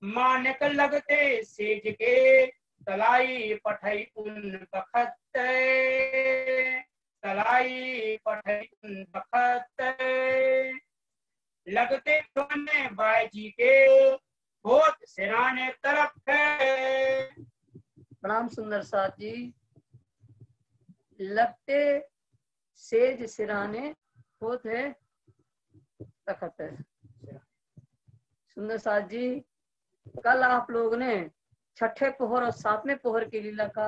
मानक लगते सेज के तलाई पठई उन बखत, तलाई पठई उन बखत। लगते दोने बाजी के होत सिराने तरफ है। प्रणाम सुंदर साथ जी। लगते सेज सिराने होत है तखत है। सुंदर साथ जी, कल आप लोग ने छठे पोहर और सातवें पोहर की लीला का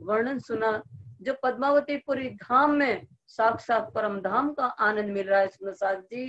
वर्णन सुना, जो पद्मावतीपुरी धाम में साक्षात परम धाम का आनंद मिल रहा है। सुंदर साथ जी,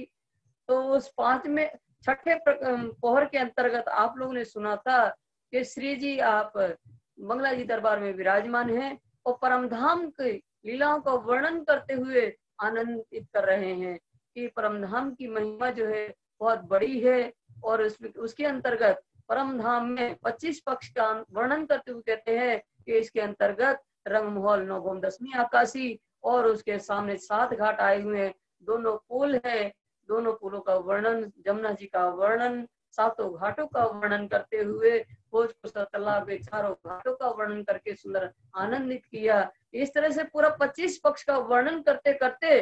तो उस पांचवें छठे पोहर के अंतर्गत आप लोगों ने सुना था कि श्री जी आप बंगला जी दरबार में विराजमान हैं और परम धाम की लीलाओं का वर्णन करते हुए आनंदित कर रहे हैं कि परम धाम की महिमा जो है बहुत बड़ी है। और उसके अंतर्गत परम धाम में 25 पक्ष का वर्णन करते हुए कहते हैं कि इसके अंतर्गत रंगमहल, नवभौम, दसवीं आकाशी और उसके सामने 7 घाट आए हुए हैं। दोनों पुल है, दोनों पुलों का वर्णन, जमुना जी का वर्णन, 7 घाटों का वर्णन करते हुए भोजपुर तालाब के चारों घाटों का वर्णन करके सुंदर आनंदित किया। इस तरह से पूरा 25 पक्ष का वर्णन करते करते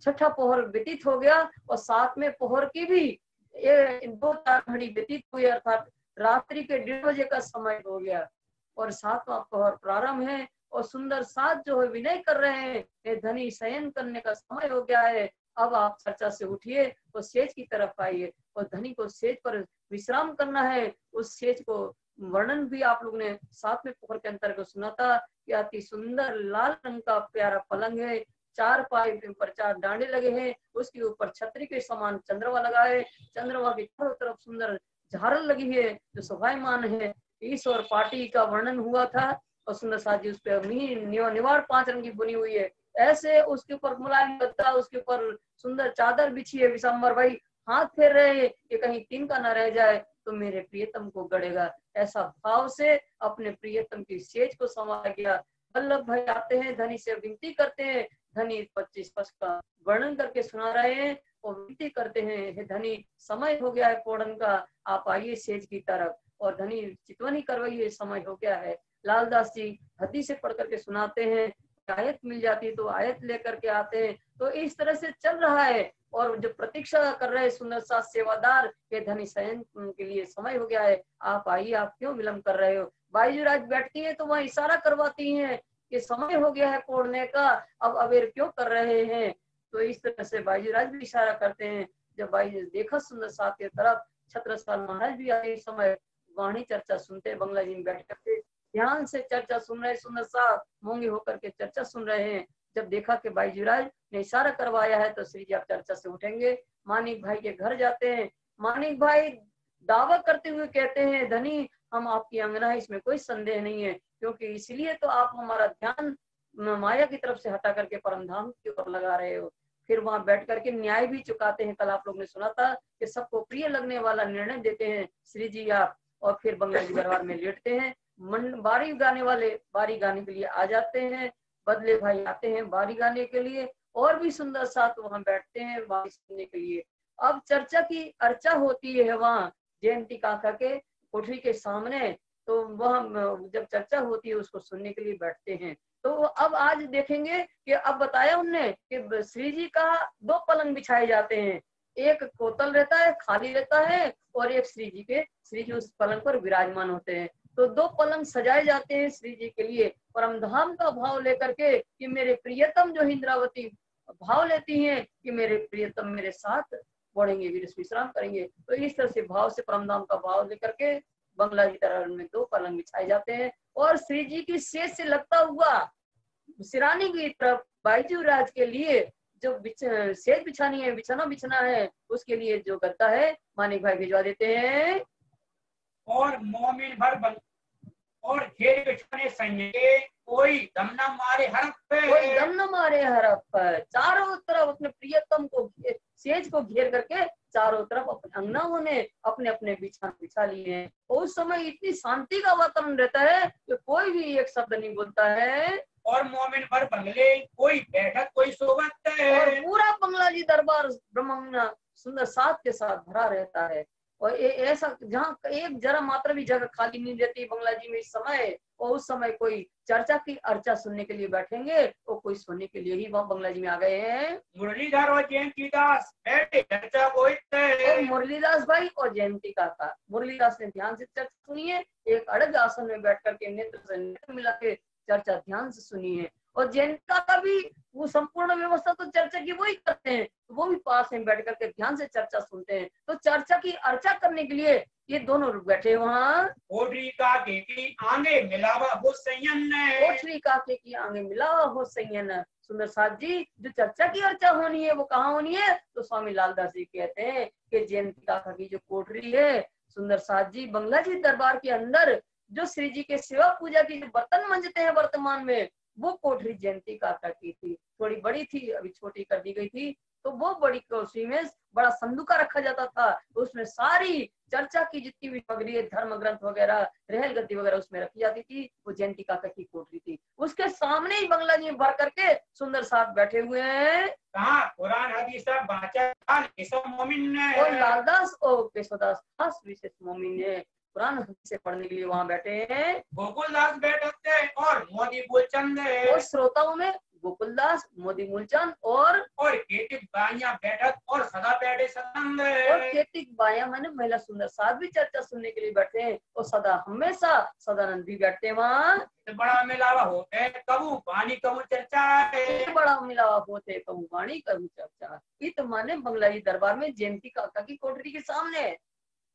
छठा पोहर व्यतीत हो गया और 7वें पोहर की भी 2-4 घड़ी व्यतीत हुई, अर्थात रात्रि के 1:30 बजे का समय हो गया और 7वां पोहर प्रारंभ है। और सुंदर साथ जो है विनय कर रहे हैं, ये धनी शयन करने का समय हो गया है, अब आप चर्चा से उठिए और सेज की तरफ आइए। और धनी को सेज पर विश्राम करना है। उस सेज को वर्णन भी आप लोग ने 7वें पोहर के अंतर्गत सुना था कि अति सुंदर लाल रंग का प्यारा पलंग है, 4 पाए के ऊपर 4 डांडे लगे हैं, उसके ऊपर छतरी के समान चंद्रमा लगा है, चंद्रमा की चारों तरफ सुंदर झालर लगी है जो शोभायमान है। इस और पार्टी का वर्णन हुआ था और सुंदर साथ जी उस पर निवाड़ 5 रंग की बुनी हुई है। ऐसे उसके ऊपर मुलायम गद्दा, उसके ऊपर सुंदर चादर बिछी है। विशंबर भाई हाथ फेर रहे हैं कि कहीं तिनका न रह जाए तो मेरे प्रियतम को गड़ेगा। ऐसा भाव से अपने प्रियतम की सेज को संवारा गया। वल्लभ भाई आते हैं, धनी से विनती करते हैं। धनी 25 पक्ष का वर्णन करके सुना रहे हैं और विनती करते हैं, हे धनी समय हो गया है पोड़न का, आप आइए सेज की तरफ। और धनी चितवनी करवाइए, समय हो गया है। लालदास जी हदी से पढ़ करके सुनाते हैं, आयत मिल जाती तो आयत लेकर के आते हैं। तो इस तरह से चल रहा है और जो प्रतीक्षा कर रहे सुंदर सा सेवादार के धनी शयन के लिए समय हो गया है, आप आइए, आप क्यों विलम्ब कर रहे हो। बाईजूराज बैठती है तो वह इशारा करवाती हैं कि समय हो गया है कोड़ने का, अब अबेर क्यों कर रहे हैं। तो इस तरह से बाईजूराज भी इशारा करते हैं। जब बाई देखा सुंदर साथ की तरफ, छत्रसाल महाराज भी आए समय वाणी चर्चा सुनते, बंगला जी में बैठ करके ध्यान से चर्चा सुन रहे, सुंदर साहब मूंगे होकर के चर्चा सुन रहे हैं। जब देखा कि बाईजूराज ने इशारा करवाया है तो श्री जी आप चर्चा से उठेंगे। मानिक भाई के घर जाते हैं। मानिक भाई दावा करते हुए कहते हैं, धनी हम आपकी अंगना है, इसमें कोई संदेह नहीं है, क्योंकि इसलिए तो आप हमारा ध्यान माया की तरफ से हटा करके परम धाम की ओर लगा रहे हो। फिर वहां बैठ करके न्याय भी चुकाते हैं। कल आप लोग ने सुना था कि सबको प्रिय लगने वाला निर्णय देते हैं श्री जी आप। और फिर बंगला जी दरबार में लेटते हैं। बारी गाने वाले बारी गाने के लिए आ जाते हैं। बदले भाई आते हैं बारी गाने के लिए और भी सुंदर साथ वहां बैठते हैं बारी सुनने के लिए। अब चर्चा की अर्चा होती है वहां जयंती काका के कोठरी के सामने। तो वह जब चर्चा होती है उसको सुनने के लिए बैठते हैं। तो अब आज देखेंगे कि अब बताया उनने कि श्री जी का 2 पलंग बिछाए जाते हैं, एक कोतल रहता है खाली रहता है और एक श्री जी उस पलंग पर विराजमान होते हैं। तो 2 पलंग सजाए जाते हैं श्री जी के लिए परमधाम का भाव लेकर के कि मेरे प्रियतम जो इंद्रावती भाव लेती हैं कि मेरे प्रियतम मेरे साथ पढ़ेंगे, विश्राम करेंगे। तो इस तरह से भाव से परमधाम का भाव लेकर के बंगला जी तरह में 2 पलंग बिछाए जाते हैं और श्री जी की सेज से लगता हुआ सिरानी की तरफ बाईजूराज के लिए जो सेज बिछानी है, बिछाना बिछना है, उसके लिए जो गद्दा है मानिक भाई भिजवा देते हैं। और मोमिन भर और घेर बिछाने संगे कोई दम न मारे हरफ पे, कोई दम न मारे हरफ पर। चारों तरफ अपने प्रियतम को सेज को घेर करके चारों तरफ अपने अंगनाओं ने अपने अपने बिछा बिछा लिए हैं। उस समय इतनी शांति का वातावरण रहता है कि कोई भी एक शब्द नहीं बोलता है। और मोमिन भर बंगले कोई बैठक कोई सोबत है। और पूरा बंगला जी दरबार ब्रह्मंगना सुंदर साथ के साथ भरा रहता है। और ऐसा जहाँ एक जरा मात्र भी जगह खाली नहीं रहती बंगला जी में इस समय, और उस समय कोई चर्चा की अर्चा सुनने के लिए बैठेंगे तो कोई सुनने के लिए ही वहाँ बंगला जी में आ गए हैं। मुरलीधर और जयंतीदास बैठे चर्चा को और मुरलीदास भाई और जयंती काका, मुरलीदास ने ध्यान से चर्चा सुनी है, एक अड़ग आसन में बैठ करके नेत्र से नेत्र मिला के चर्चा ध्यान से सुनी है। और जयंती काका भी वो संपूर्ण व्यवस्था तो चर्चा की वही करते हैं, तो वो भी पास में बैठ करके ध्यान से चर्चा सुनते हैं। तो चर्चा की अर्चा करने के लिए ये दोनों लोग बैठे वहाँ। कोठरी काके की आगे मिलावा हो सैयन, कोठरी काके की आगे मिलावा हो सैयन। सुंदर साथ जी, जो चर्चा की अर्चा होनी है वो कहाँ होनी है? तो स्वामी लालदास जी कहते हैं कि जयंती काका की जो कोठरी है सुंदर साथ जी, बंगला जी दरबार के अंदर जो श्री जी के सेवा पूजा की जो बर्तन मंजते हैं वर्तमान में, वो कोठरी जयंती काका की थी। थोड़ी बड़ी थी, अभी छोटी कर दी गई थी। तो वो बड़ी कोठरी में बड़ा संदूका रखा जाता था, तो उसमें सारी चर्चा की जितनी भी सामग्री, धर्म ग्रंथ वगैरह, रहल गद्दी वगैरह उसमें रखी जाती थी। वो जयंती काका की कोठरी थी। उसके सामने ही बंगला जी भर करके सुंदर साथ बैठे हुए हैं। कहाँ कुरान हदीस बाचा मोमिन ने, और लालदास और केशवदास खास विशेष मोमिन ने कुरान हदीस से पढ़ने के लिए वहाँ बैठे हैं। गोकुलदास बैठे थे और मोदी बोलचंद, और श्रोताओं में गोकुलदास, मोदी मूलचंद और केतिक बाइया बैठक और सदा बैठे सतंग, और केतिक बाया मैंने महिला सुंदर साथ भी चर्चा सुनने के लिए बैठे हैं। और सदा हमेशा सदानंद भी बैठते हैं वहाँ। बड़ा मिलावा होते है, कबू पानी कबू चर्चा है, बड़ा मिलावा होते कबू वाणी कबू चर्चा। ये तो माने बंगला जी दरबार में जयंती काका की कोठरी के सामने,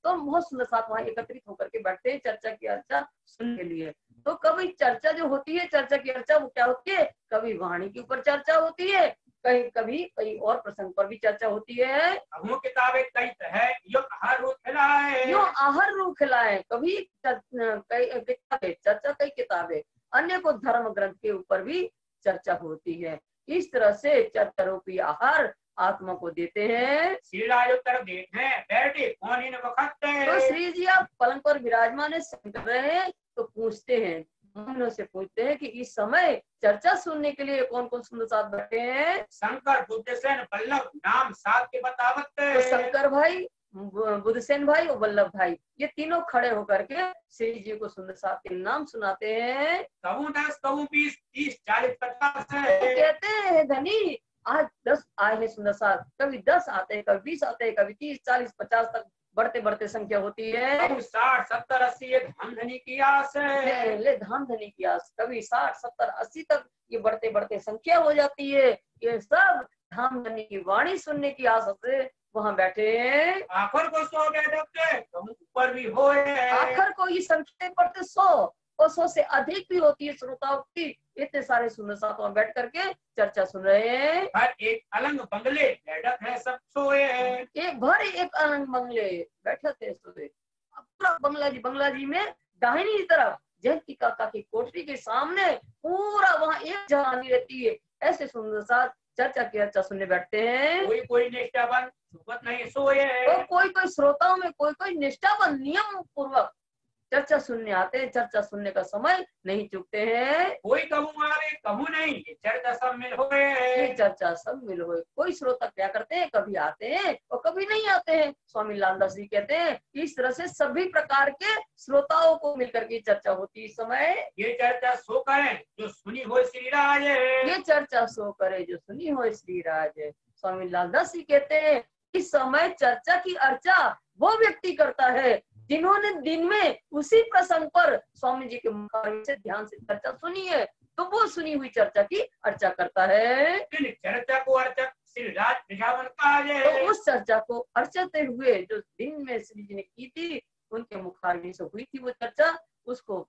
तो बहुत सुंदर साथ वहाँ एकत्रित होकर के बैठते हैं चर्चा की अर्चा सुनने के लिए। तो कभी चर्चा जो होती है, चर्चा की अर्चा वो क्या होती है? कभी वाणी के ऊपर चर्चा होती है, कभी कहीं और प्रसंग पर भी चर्चा होती है। वो किताबें कई है, यो हर रोज खिलाए, यो आहर रूह खिलाए। कभी कई किताबें चर्चा, कई किताबें अन्य को धर्म ग्रंथ के ऊपर भी चर्चा होती है। इस तरह से चर्चा रूपी आहार आत्मा को देते हैं। उत्तर देते बैठे कौन इन वक्त, तो श्री जी आप पलंग पर विराजमान कर रहे हैं, तो पूछते हैं, मोमिनों से पूछते हैं कि इस समय चर्चा सुनने के लिए कौन कौन सुंदर साथ बैठे हैं? शंकर बुद्धसेन वल्लभ नाम साथ के बतावत, तो शंकर भाई, बुद्धसेन भाई और वल्लभ भाई, ये तीनों खड़े होकर के श्री जी को सुंदर साथ के नाम सुनाते हैं। कबू 10 कबू 20 30 40 50 तो कहते हैं धनी आज 10 आए हैं सुंदर साथ, कभी 10 आते हैं, कभी 20 आते हैं, कभी 30 40 50 तक बढ़ते बढ़ते संख्या होती है। 60 70 80 ये धाम धनी की आस है, ले धाम धनी की आस, कभी 60 70 80 तक ये बढ़ते बढ़ते संख्या हो जाती है। ये सब धाम धनी की वाणी सुनने की आस से वहाँ बैठे हैं। आखिर को 100 बैठते ऊपर भी हो, आखिर को ये संख्या बढ़ते 100 और 100 से अधिक भी होती है श्रोताओं की। इतने सारे सुंदर साथ वहाँ बैठ करके चर्चा सुन रहे हैं। हर एक अलग बंगले बैठक है, सब सोए हैं, एक अलग बंगले बैठे थे सोए। पूरा बंगला जी में दाहिनी तरफ जयंती काका की कोठरी के सामने पूरा वहाँ एक जहानी रहती है। ऐसे सुंदर साथ चर्चा की अर्चा सुनने बैठते हैं। कोई निष्ठावान सुबह नहीं सोए, और कोई श्रोताओं में कोई निष्ठावान नियम पूर्वक चर्चा सुनने आते हैं। चर्चा सुनने का समय नहीं चुकते हैं। कोई कहूँ आवे कहूँ नहीं, ये चर्चा सब मिल हो, ये चर्चा सब मिल हो। कोई श्रोता क्या करते हैं, कभी आते हैं और कभी नहीं आते हैं। स्वामी लालदास जी कहते हैं इस तरह से सभी प्रकार के श्रोताओं को मिलकर के चर्चा होती है। इस समय ये चर्चा सो करें जो सुनी हो श्री राज, ये चर्चा सो करे जो सुनी हो श्री राज। स्वामी लालदास जी कहते हैं इस समय चर्चा की अर्चा वो व्यक्ति करता है जिन्होंने दिन में उसी प्रसंग पर स्वामी जी के मुख से ध्यान से चर्चा सुनी है, तो वो सुनी हुई चर्चा की अर्चा करता है। चर्चा को अर्चक श्री राज निजावन कहा जाए, तो उस चर्चा को अर्चते हुए जो दिन में श्री जी ने की थी, उनके मुखारविंद से हुई थी वो चर्चा, उसको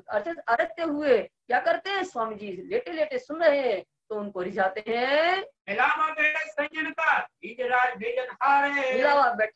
अर्चते हुए क्या करते हैं, स्वामी जी लेटे लेटे सुन रहे हैं तो उनको रिझाते हैं। मिलावा बैठा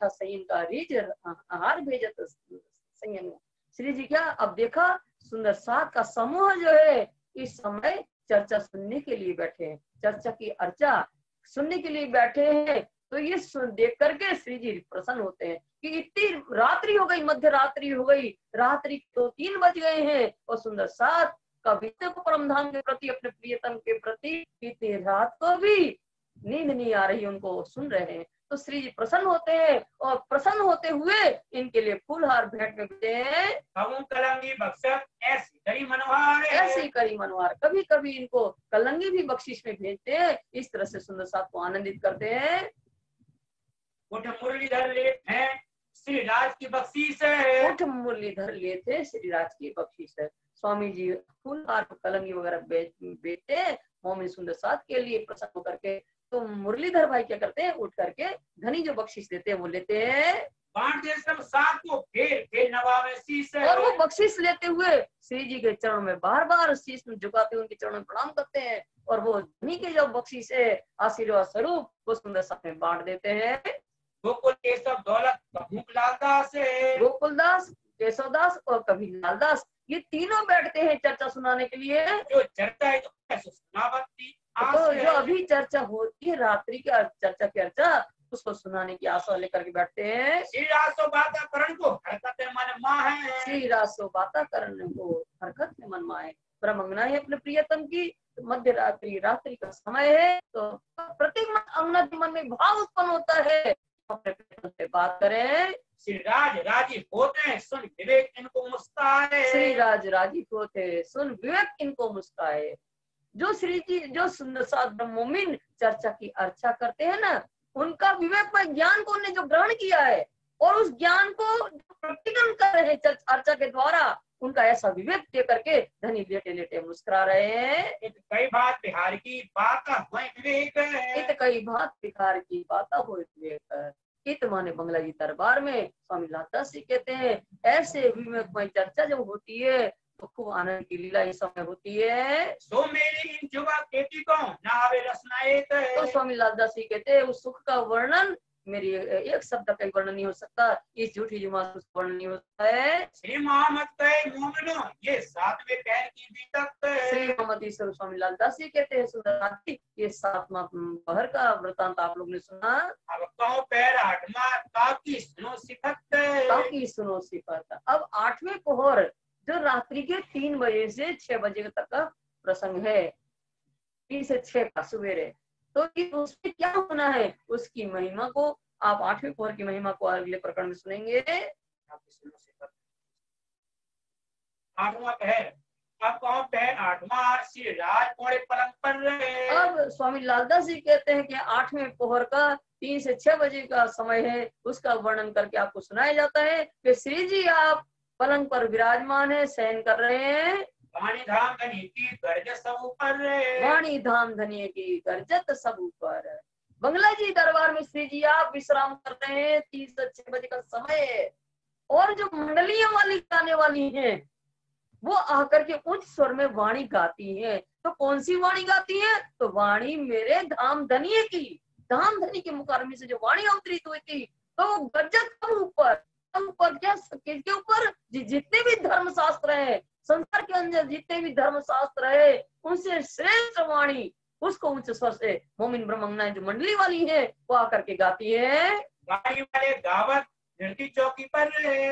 संयन का रीझ आहार भेजत संयन। श्री जी क्या अब देखा सुंदर साथ का समूह जो है इस समय चर्चा सुनने के लिए बैठे हैं, चर्चा की अर्चा सुनने के लिए बैठे हैं। तो ये देख करके श्री जी प्रसन्न होते हैं कि इतनी रात्रि हो गई, मध्य रात्रि हो गई, रात्रि तो 3 बज गए हैं और सुंदर साथ कभी तो परमधाम के प्रति, अपने प्रियतम के प्रति इतनी रात को भी नींद नहीं आ रही, उनको सुन रहे हैं। तो श्री जी प्रसन्न होते हैं और प्रसन्न होते हुए इनके लिए फूलहार भेंट में देते हैं। कलंगी बख्शत ऐसी करी मनोहार ऐसे ही करी मनोहार, कभी कभी इनको कलंगी भी बख्शिश में भेजते हैं। इस तरह से सुंदर साथ को आनंदित करते हैं। उठ मुरलीधर ले हैं श्री राज की बख्शीश है। उठ मुरलीधर लिए थे श्री राज की बख्शीश है। स्वामी जी फूलहार कलंगी वगैरह बेचते हैं मोमिन सुंदर साथ के लिए प्रसन्न होकर के। तो मुरलीधर भाई क्या करते हैं, उठ करके धनी जो बख्शिश देते हैं वो लेते हैं। बांट दे सब साथ को फेर नवावे शीश है। और वो बख्शिश लेते हुए श्री जी के चरणों में बार बार शीश में झुकाते हुए उनके चरणों में प्रणाम करते हैं। और वो धनी के जो बख्शिश है आशीर्वाद स्वरूप वो सुंदर साथ में बांट देते हैं। गोकुल केशव दौलत भूख लालदास है। गोकुलदास, केशवदास और कभी लालदास, ये तीनों बैठते हैं चर्चा सुनाने के लिए। जो चर्चा है तो सुनावती तो जो अभी चर्चा होती है रात्रि की चर्चा की चर्चा उसको सुनाने की आशा लेकर के बैठते हैं। श्री रासो बाताकरण को हरकत मन मा है। श्री रासो बाताकरण को हरकत में मन माए। ब्रह्मंगना है अपने प्रियतम की, मध्य रात्रि रात्रि का समय है। तो प्रत्येक अंगना के मन में भाव उत्पन्न होता है, अपने प्रियतम से बात करें। श्री राज राजी होते हैं सुन विवेक इनको मुस्काए। श्री राज राजी होते सुन विवेक इनको मुस्काए। जो श्री जी जो सुंदर साथ मोमिन चर्चा की अर्चा करते हैं ना, उनका विवेक में ज्ञान को उन्हें जो ग्रहण किया है और उस ज्ञान को प्रकटीकरण कर रहे हैं अर्चा के द्वारा, उनका ऐसा विवेक दे करके धनी लेटे लेटे मुस्कुरा रहे हैं। कई बात बिहार की बात हुए विवेक, इत कई बात बिहार की बात हुए विवेक। इत माने बंगला जी दरबार में स्वामी लालदास जी कहते हैं ऐसे विवेकमय चर्चा जब होती है तो खूब आनंद की लीला इस समय होती है। सो मेरी इन जुवा केटी को नावे रसनाए। तो स्वामी लालदास जी कहते हैं उस सुख का वर्णन मेरी एक शब्द का वर्णन नहीं हो सकता, इस झूठी जुमा वर्णन नहीं हो सकता है। श्री मोहम्मद कहे मोमिनो ये सातवें पैर की बीतक। श्री मोहम्मद ईश्वर स्वामी लालदास जी कहते हैं सुंदर जी ये 7वां पहर का वृतांत आप लोग ने सुना। अब कहो पैर 8वां ताकि सुनो सिफत। ताकि सुनो सिफत। अब 8वें पहर जो रात्रि के 3 बजे से 6 बजे तक का प्रसंग है, 3 से 6 का सवेरे, तो उसमें क्या होना है उसकी महिमा को आप 8वें पहर की महिमा को अगले प्रकरण में सुनेंगे। 8वां पहर, अब कहो पैर 8वां श्री राज कोड़े पलंग पर रहे। अब स्वामी लालदास जी कहते हैं कि 8वें पहर का 3 से 6 बजे का समय है, उसका वर्णन करके आपको सुनाया जाता है कि श्री जी आप पलंग पर विराजमान है, शयन कर रहे हैं। वाणी धाम धनी की गर्जत सब ऊपर। वाणी धाम धनी की गर्जत सब ऊपर। बंगला जी दरबार में श्री जी आप विश्राम कर रहे हैं, 3 से 6 बजे का समय है। और जो मंडलियां वाली गाने वाली हैं वो आकर के उच्च स्वर में वाणी गाती हैं। तो कौन सी वाणी गाती है? तो वाणी मेरे धाम धनिये की, धाम धनी के मुखारबिंद से जो वाणी अवतरित हुई थी तो वो गर्जत सब ऊपर। क्या किसके ऊपर? जितने भी धर्म शास्त्र है संसार के अंदर, जितने भी धर्म शास्त्र है उनसे श्रेष्ठ वाणी उसको उच्च स्वर से मोमिन ब्रह्मंगना जो मंडली वाली है वो आकर के गाती है। वाणी वाले गावत धरती चौकी पर।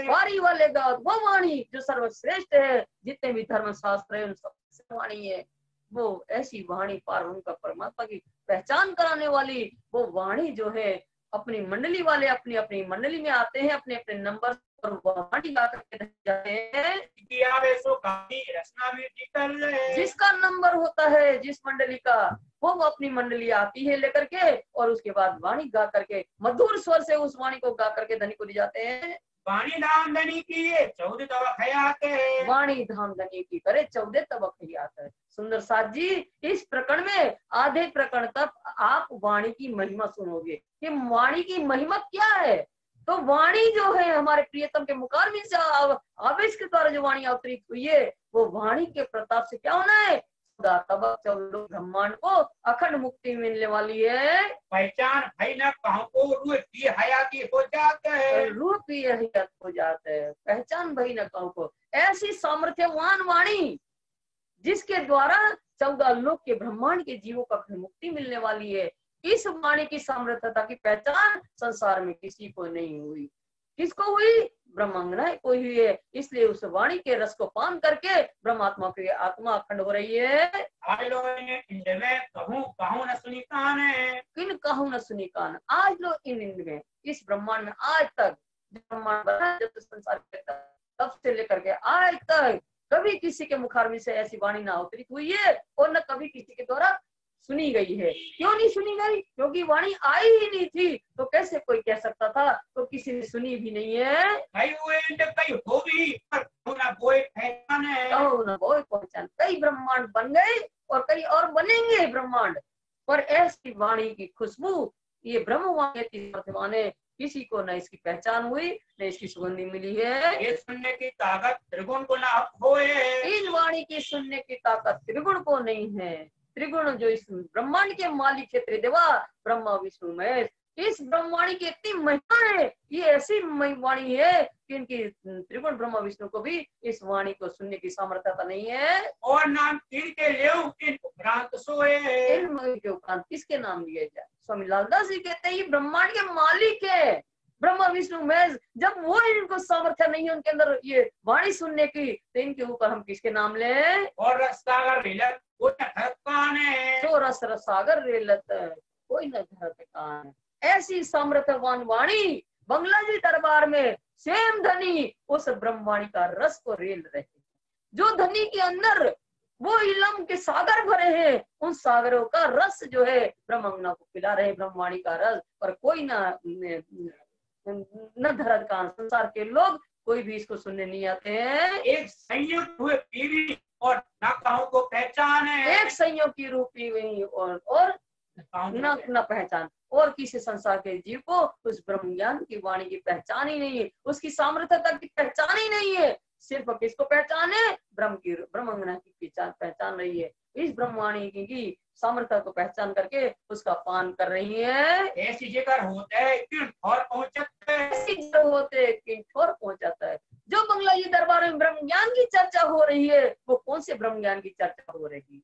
वाणी वाले गावत वो वाणी जो सर्वश्रेष्ठ है, जितने भी धर्म शास्त्र है उन सबसे वाणी है वो। ऐसी वाणी पार उनका परमात्मा की पहचान कराने वाली वो वाणी जो है, अपनी मंडली वाले अपनी अपनी मंडली में आते हैं, अपने अपने नंबर और वाणी गा करके जाते हैं। जिसका नंबर होता है जिस मंडली का वो अपनी मंडली आती है लेकर के और उसके बाद वाणी गा करके मधुर स्वर से उस वाणी को गा करके धनी को ले जाते हैं। वाणी धाम धनी की 14 तबक हयात है। वाणी धाम धनी की करे 14 तबक हयात है। सुंदर साथ जी इस प्रकरण में आधे प्रकरण तक आप वाणी की महिमा सुनोगे कि वाणी की महिमा क्या है। तो वाणी जो है हमारे प्रियतम के मुखारबिंद से आवेश के द्वारा जो वाणी अवतरित हुई है वो वाणी के प्रताप से क्या होना है, ब्रह्मांड को अखंड मुक्ति मिलने वाली है। पहचान भाई न कहूं को रूह की हयाती हो जाता है, रूह की हयात हो जाता है। पहचान भाई न कहूं को ऐसी सामर्थ्यवान वाणी जिसके द्वारा 14 लोक के ब्रह्मांड के जीवों को अखंड मुक्ति मिलने वाली है। इस वाणी की सामर्थ्यता की पहचान संसार में किसी को नहीं हुई। किसको हुई? ब्रह्मांगना को हुई है। इसलिए उस वाणी के रस को पान करके ब्रह्मात्मा की आत्मा अखंड हो रही है। आज लोग में कहूँ न सुनी कान है, किन कहूँ न सुनी कान। आज लोग इन इंद्र में, इस ब्रह्मांड में आज तक, ब्रह्मांड बना जब संसार के तब से लेकर के आज तक कभी किसी के मुखारविंद से ऐसी वाणी ना अवतरित हुई है और न कभी किसी के द्वारा सुनी गई है। क्यों नहीं सुनी गई? क्योंकि वाणी आई ही नहीं थी, तो कैसे कोई कह सकता था? तो किसी ने सुनी भी नहीं है। कई हुए कई हो भी, पर कहूँ न बोए पहचान है, कहूँ न बोए पहचान। कई ब्रह्मांड बन गए और कई और बनेंगे ब्रह्मांड, पर ऐसी वाणी की खुशबू, ये ब्रह्मवाणी है, किसी को न इसकी पहचान हुई न इसकी सुगंधी मिली है। ये सुनने की ताकत त्रिगुण को ना होए, इन वाणी की सुनने की ताकत त्रिगुण को नहीं है। त्रिगुण जो इस ब्रह्मांड के मालिक है, त्रिदेवा ब्रह्मा विष्णु महेश, इस ब्रह्मवाणी की इतनी महिमा है, ये ऐसी वाणी है कि इनकी त्रिगुण ब्रह्मा विष्णु को भी इस वाणी को सुनने की सामर्थ्यता नहीं है। और नाम तीर के ले इन उपरांत सोए, इन के उपरांत किसके नाम लिए जाए? स्वामी लालदास जी कहते हैं ये ब्रह्मांड के मालिक है, ब्रह्मा विष्णु महेश। जब वो इनको सामर्थ्य नहीं है उनके अंदर ये वाणी सुनने की, तो इनके ऊपर हम किसके नाम लें? और सागर रिलत कोई न धरत कान है, जो रस सागर रेलत कोई न धरत कान है। ऐसी सामर्थ्यवान वाणी बंगला जी दरबार में सेम धनी उस ब्रह्मवाणी का रस को रेल रहे, जो धनी के अंदर वो इलम के सागर भरे हैं, उन सागरों का रस जो है ब्रह्मंगना को पिला रहे, ब्रह्मवाणी का रस। पर कोई न धरत कान, संसार के लोग कोई भी इसको सुनने नहीं आते हैं। एक संयुक्त हुए पीवी और ना कहूँ को पहचान है, एक संयोग की रूपी हुई और न पहचान, और किसी संसार के जीव को उस ब्रह्म ज्ञान की वाणी की पहचान ही नहीं है, उसकी सामर्थ्यता की पहचान ही नहीं है। सिर्फ किसको पहचान है? ब्रह्मांगना की पहचान रही है। इस ब्रह्मवाणी की सामर्थ्य को पहचान करके उसका पान कर रही है। ऐसी जगह होते है और पहुंचते, ऐसी जगह होते और पहुंचाता है। जो बंगला जी दरबार में ब्रह्म ज्ञान की चर्चा हो रही है, वो कौन से ब्रह्म ज्ञान की चर्चा हो रही है?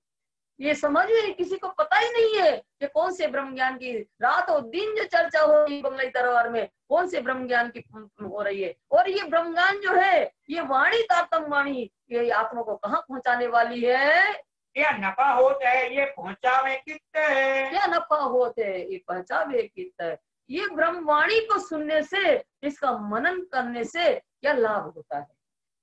ये समझिए, किसी को पता ही नहीं है कि कौन से ब्रह्म ज्ञान की रात और दिन जो चर्चा हो रही है बंगला दरबार में, कौन से ब्रह्म ज्ञान की हो रही है। और ये ब्रह्म ज्ञान जो है, ये वाणी तारतम वाणी, ये आत्मा को कहाँ पहुंचाने वाली है? या नफा होता है ये पहुंचावे कितने, क्या नफा होते ये पहुंचावे कितने। ये ब्रह्मवाणी को सुनने से, इसका मनन करने से क्या लाभ होता है,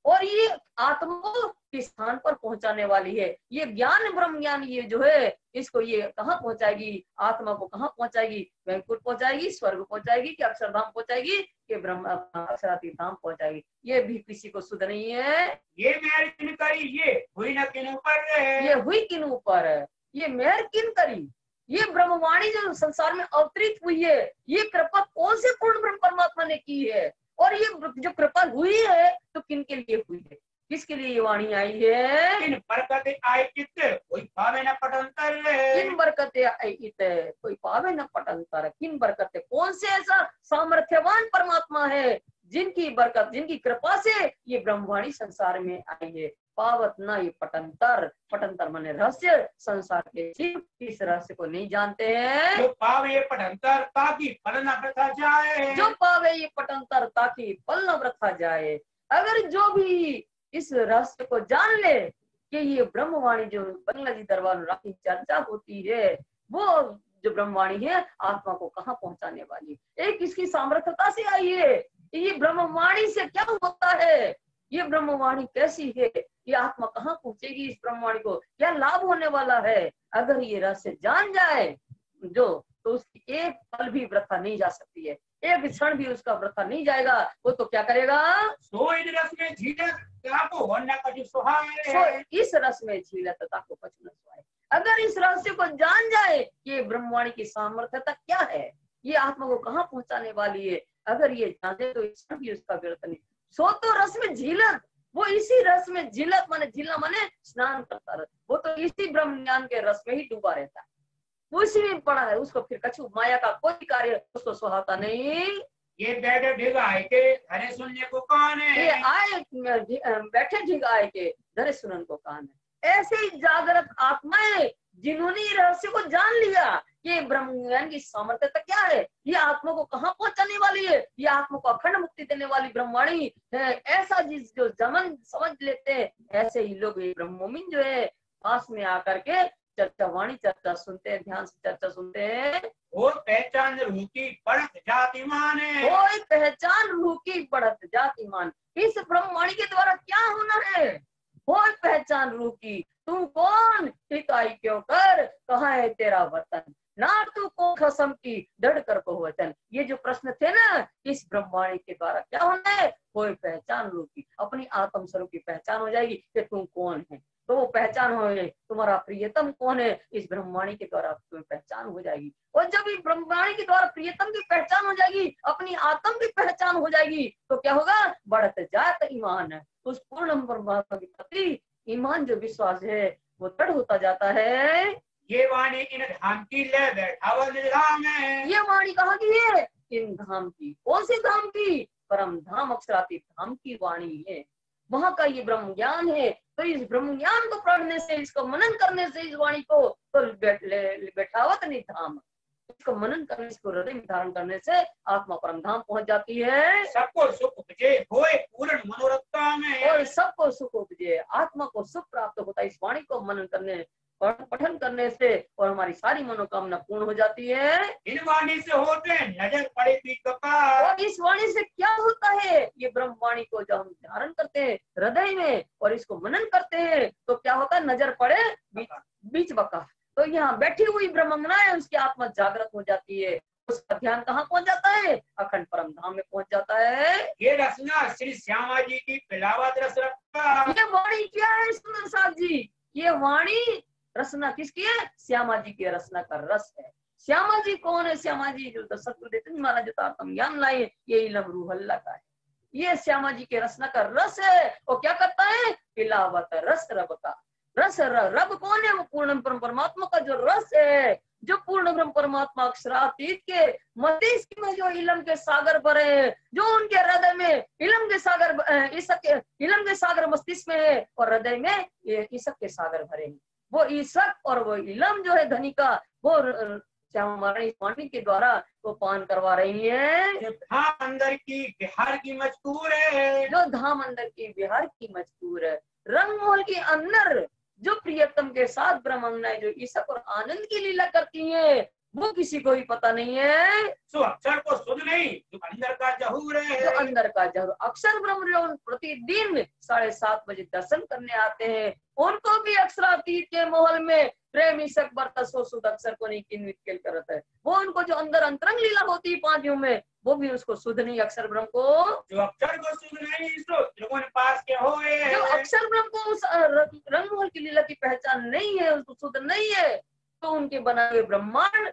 और ये आत्मा को किस स्थान पर पहुंचाने वाली है। ये ज्ञान ब्रह्म ज्ञान ये जो है, इसको ये कहाँ पहुंचाएगी? आत्मा को कहाँ पहुंचाएगी? वैकुंठ पहुंचाएगी, स्वर्ग पहुंचाएगी, कि अक्षरधाम पहुंचाएगी, कि ब्रह्म अक्षरातीत धाम पहुंचाएगी? ये भी किसी को सुध नहीं है। ये मेहर किन करी, ये हुई न किन ऊपर, ये हुई किन ऊपर, ये मेहर किन करी। ये ब्रह्मवाणी जो संसार में अवतरित हुई है, ये कृपा कौन से पूर्ण ब्रह्म परमात्मा ने की है, और ये जो कृपा हुई है तो किन के लिए हुई है? किसके लिए ये वाणी आई है? किन बरकते आए चित्त कोई पावे न पटंतर, किन बरकते आई इत कोई पावे न पटंतर। किन बरकते, कौन से ऐसा सामर्थ्यवान परमात्मा है जिनकी बरकत, जिनकी कृपा से ये ब्रह्मवाणी संसार में आई है। पावत न ये पटंतर, पटंतर माने रहस्य, संसार के जीव इस रहस्य को नहीं जानते हैं। जो पावे ये पटंतर ताकि फल न वृथा जाए, जो पावे ये पटंतर ताकि फल न वृथा जाए। अगर जो भी इस रहस्य को जान ले कि ये ब्रह्मवाणी जो बंगला जी दरबार में राखी चर्चा होती है, वो जो ब्रह्मवाणी है आत्मा को कहाँ पहुंचाने वाली, एक इसकी सामर्थ्यता से आई है। ये ब्रह्मवाणी से क्या होता है, ये ब्रह्मवाणी कैसी है, ये आत्मा कहाँ पहुंचेगी, इस ब्रह्मवाणी को क्या लाभ होने वाला है। अगर ये रहस्य जान जाए जो, तो उसकी एक पल भी वृथा नहीं जा सकती है, एक क्षण भी उसका वृथा नहीं जाएगा। वो तो क्या करेगा? इस रस में झीलत ताको कछु न सोए। अगर इस रहस्य को जान जाए कि ब्रह्मवाणी की सामर्थ्यता क्या है, ये आत्मा को कहाँ पहुंचाने वाली है, अगर ये जाने तो इस क्षण भी उसका व्यर्थ नहीं। सो तो रस में झीलत, वो इसी रस में झीलत माने झीलना माने स्नान करता रहता, वो तो इसी ब्रह्म ज्ञान के रस में ही डूबा रहता है, उसी में पड़ा है। उसको फिर कछु माया का कोई कार्य उसको सुहाता नहीं। ये बैठे ढिग आए के धरे सुनने को कान है, ये आए बैठे ढिग आए के धरे सुनन को कान है। ऐसे ही जागृत आत्माएं जिन्होंने रहस्य को जान लिया ये ब्रह्म ज्ञान की सामर्थ्यता क्या है? ये आत्मा को कहाँ पहुंचाने वाली है? ये आत्मा को अखंड मुक्ति देने वाली ब्रह्मवाणी है। ऐसा जिस जो जमन समझ लेते हैं, ऐसे ही लोग ये ब्रह्मोमिन जो है पास में आकर के चर्चा वाणी चर्चा सुनते हैं, ध्यान से चर्चा सुनते हैं। और पहचान रूह की बढ़त जातिमान है, कोई पहचान रूह की बढ़त जातिमान। इस ब्रह्मवाणी के द्वारा क्या होना है? कोई पहचान रूह की, तू कौन, इकाई क्यों कर, कहाँ है तेरा वतन, ना तू को कसम की दृढ़ कर को वचन। ये जो प्रश्न थे ना, इस ब्रह्मवाणी के द्वारा क्या होना है? कोई पहचान रूह की, अपनी आत्म स्वरूप की पहचान हो जाएगी कि तू कौन है। तो वो पहचान हो जाए, तुम्हारा प्रियतम कौन है, इस ब्रह्मवाणी के द्वारा तुम्हें पहचान हो जाएगी। और जब इस ब्रह्मवाणी के द्वारा प्रियतम की पहचान हो जाएगी, अपनी आत्म की पहचान हो जाएगी, तो क्या होगा? बढ़त जात ईमान है। उस पूर्ण परमात्मा के प्रति ईमान जो विश्वास है वो दृढ़ होता जाता है। ये वाणी इन धाम की ले बैठावल धाम है। ये वाणी कहाँ की है? इन धाम की। कौन सी धाम की? परम धाम अक्षरातीत धाम की वाणी है। वहां का ये ब्रह्म ज्ञान है। तो इस ब्रह्म ज्ञान को पढ़ने से, इसको मनन करने से, इस वाणी को तो बैठावत नहीं धाम, इसको मनन करने, इसको हृदय में धारण करने से आत्मा परम धाम पहुंच जाती है। सबको सुख उपजे होए पूर्ण मनोरथ में, और सबको सुख उपजे, आत्मा को सुख प्राप्त होता है इस वाणी को मनन करने, पठन करने से, और हमारी सारी मनोकामना पूर्ण हो जाती है। इन वाणी से होते नजर पड़े भी कपार। और इस वाणी से क्या होता है? ये ब्रह्म वाणी को जब हम धारण करते हैं हृदय में और इसको मनन करते हैं, तो क्या होता है? नजर पड़े बीच बका। तो यहाँ बैठी हुई ब्रह्मंगना है, उसकी आत्मा जागृत हो जाती है। उसका ध्यान कहाँ पहुंच जाता है? अखंड परम धाम में पहुंच जाता है। ये रचना श्री श्यामा जी की पिलावत रस रखा। ये वाणी क्या है सुंदर साथ जी? ये वाणी रचना किसकी है? श्यामा जी की रचना का रस है। श्यामा जी कौन है? श्यामा जी जो सतगुरु महाराज तारतम ज्ञान लाए, ये इलम रूह अल्लाह का है। ये श्यामा जी के रचना का रस है। और क्या करता है? पिलावत रस रब का। रस रब कौन है? वो पूर्ण ब्रह्म परमात्मा का जो रस है, जो पूर्ण ब्रह्म परमात्मा अक्षरातीत के मस्तिष्क में जो इलम के सागर भरे हैं, जो उनके हृदय में इलम के सागर, इलम के सागर मस्तिष्क में है, और हृदय में ये ईसक के सागर भरे हैं। वो ईसक और वो इलम जो है धनी का, वो श्यामारानी वाणी के द्वारा वो पान करवा रही है। जो धाम अंदर की बिहार की मजबूर है, जो धाम अंदर की बिहार की मजबूर है, रंगमहल के अंदर जो प्रियतम के साथ ब्रह्मंगनाएं जो ईसक और आनंद की लीला करती हैं, वो किसी को भी पता नहीं है। सो अक्षर को सुध नहीं, जो अंदर का जहूर है, जो अंदर का जहूर अक्षर ब्रह्म जो प्रतिदिन 7:30 बजे दर्शन करने आते हैं, उनको भी अक्षरातीत के महल में प्रेम ईसक बरता सो सुध अक्षर को नहीं किन्वित खेल करता है। वो उनको जो अंदर अंतरंग लीला होती है 5 युग में, वो भी उसको सुध नहीं अक्षर ब्रह्म को। जो अक्षर को सुध नहीं, सो त्रिगुण पास के होए। जो अक्षर ब्रह्म को उस रंगमहल की लीला की पहचान नहीं है, उसको सुध नहीं है, तो उनके बनाए हुए ब्रह्मांड,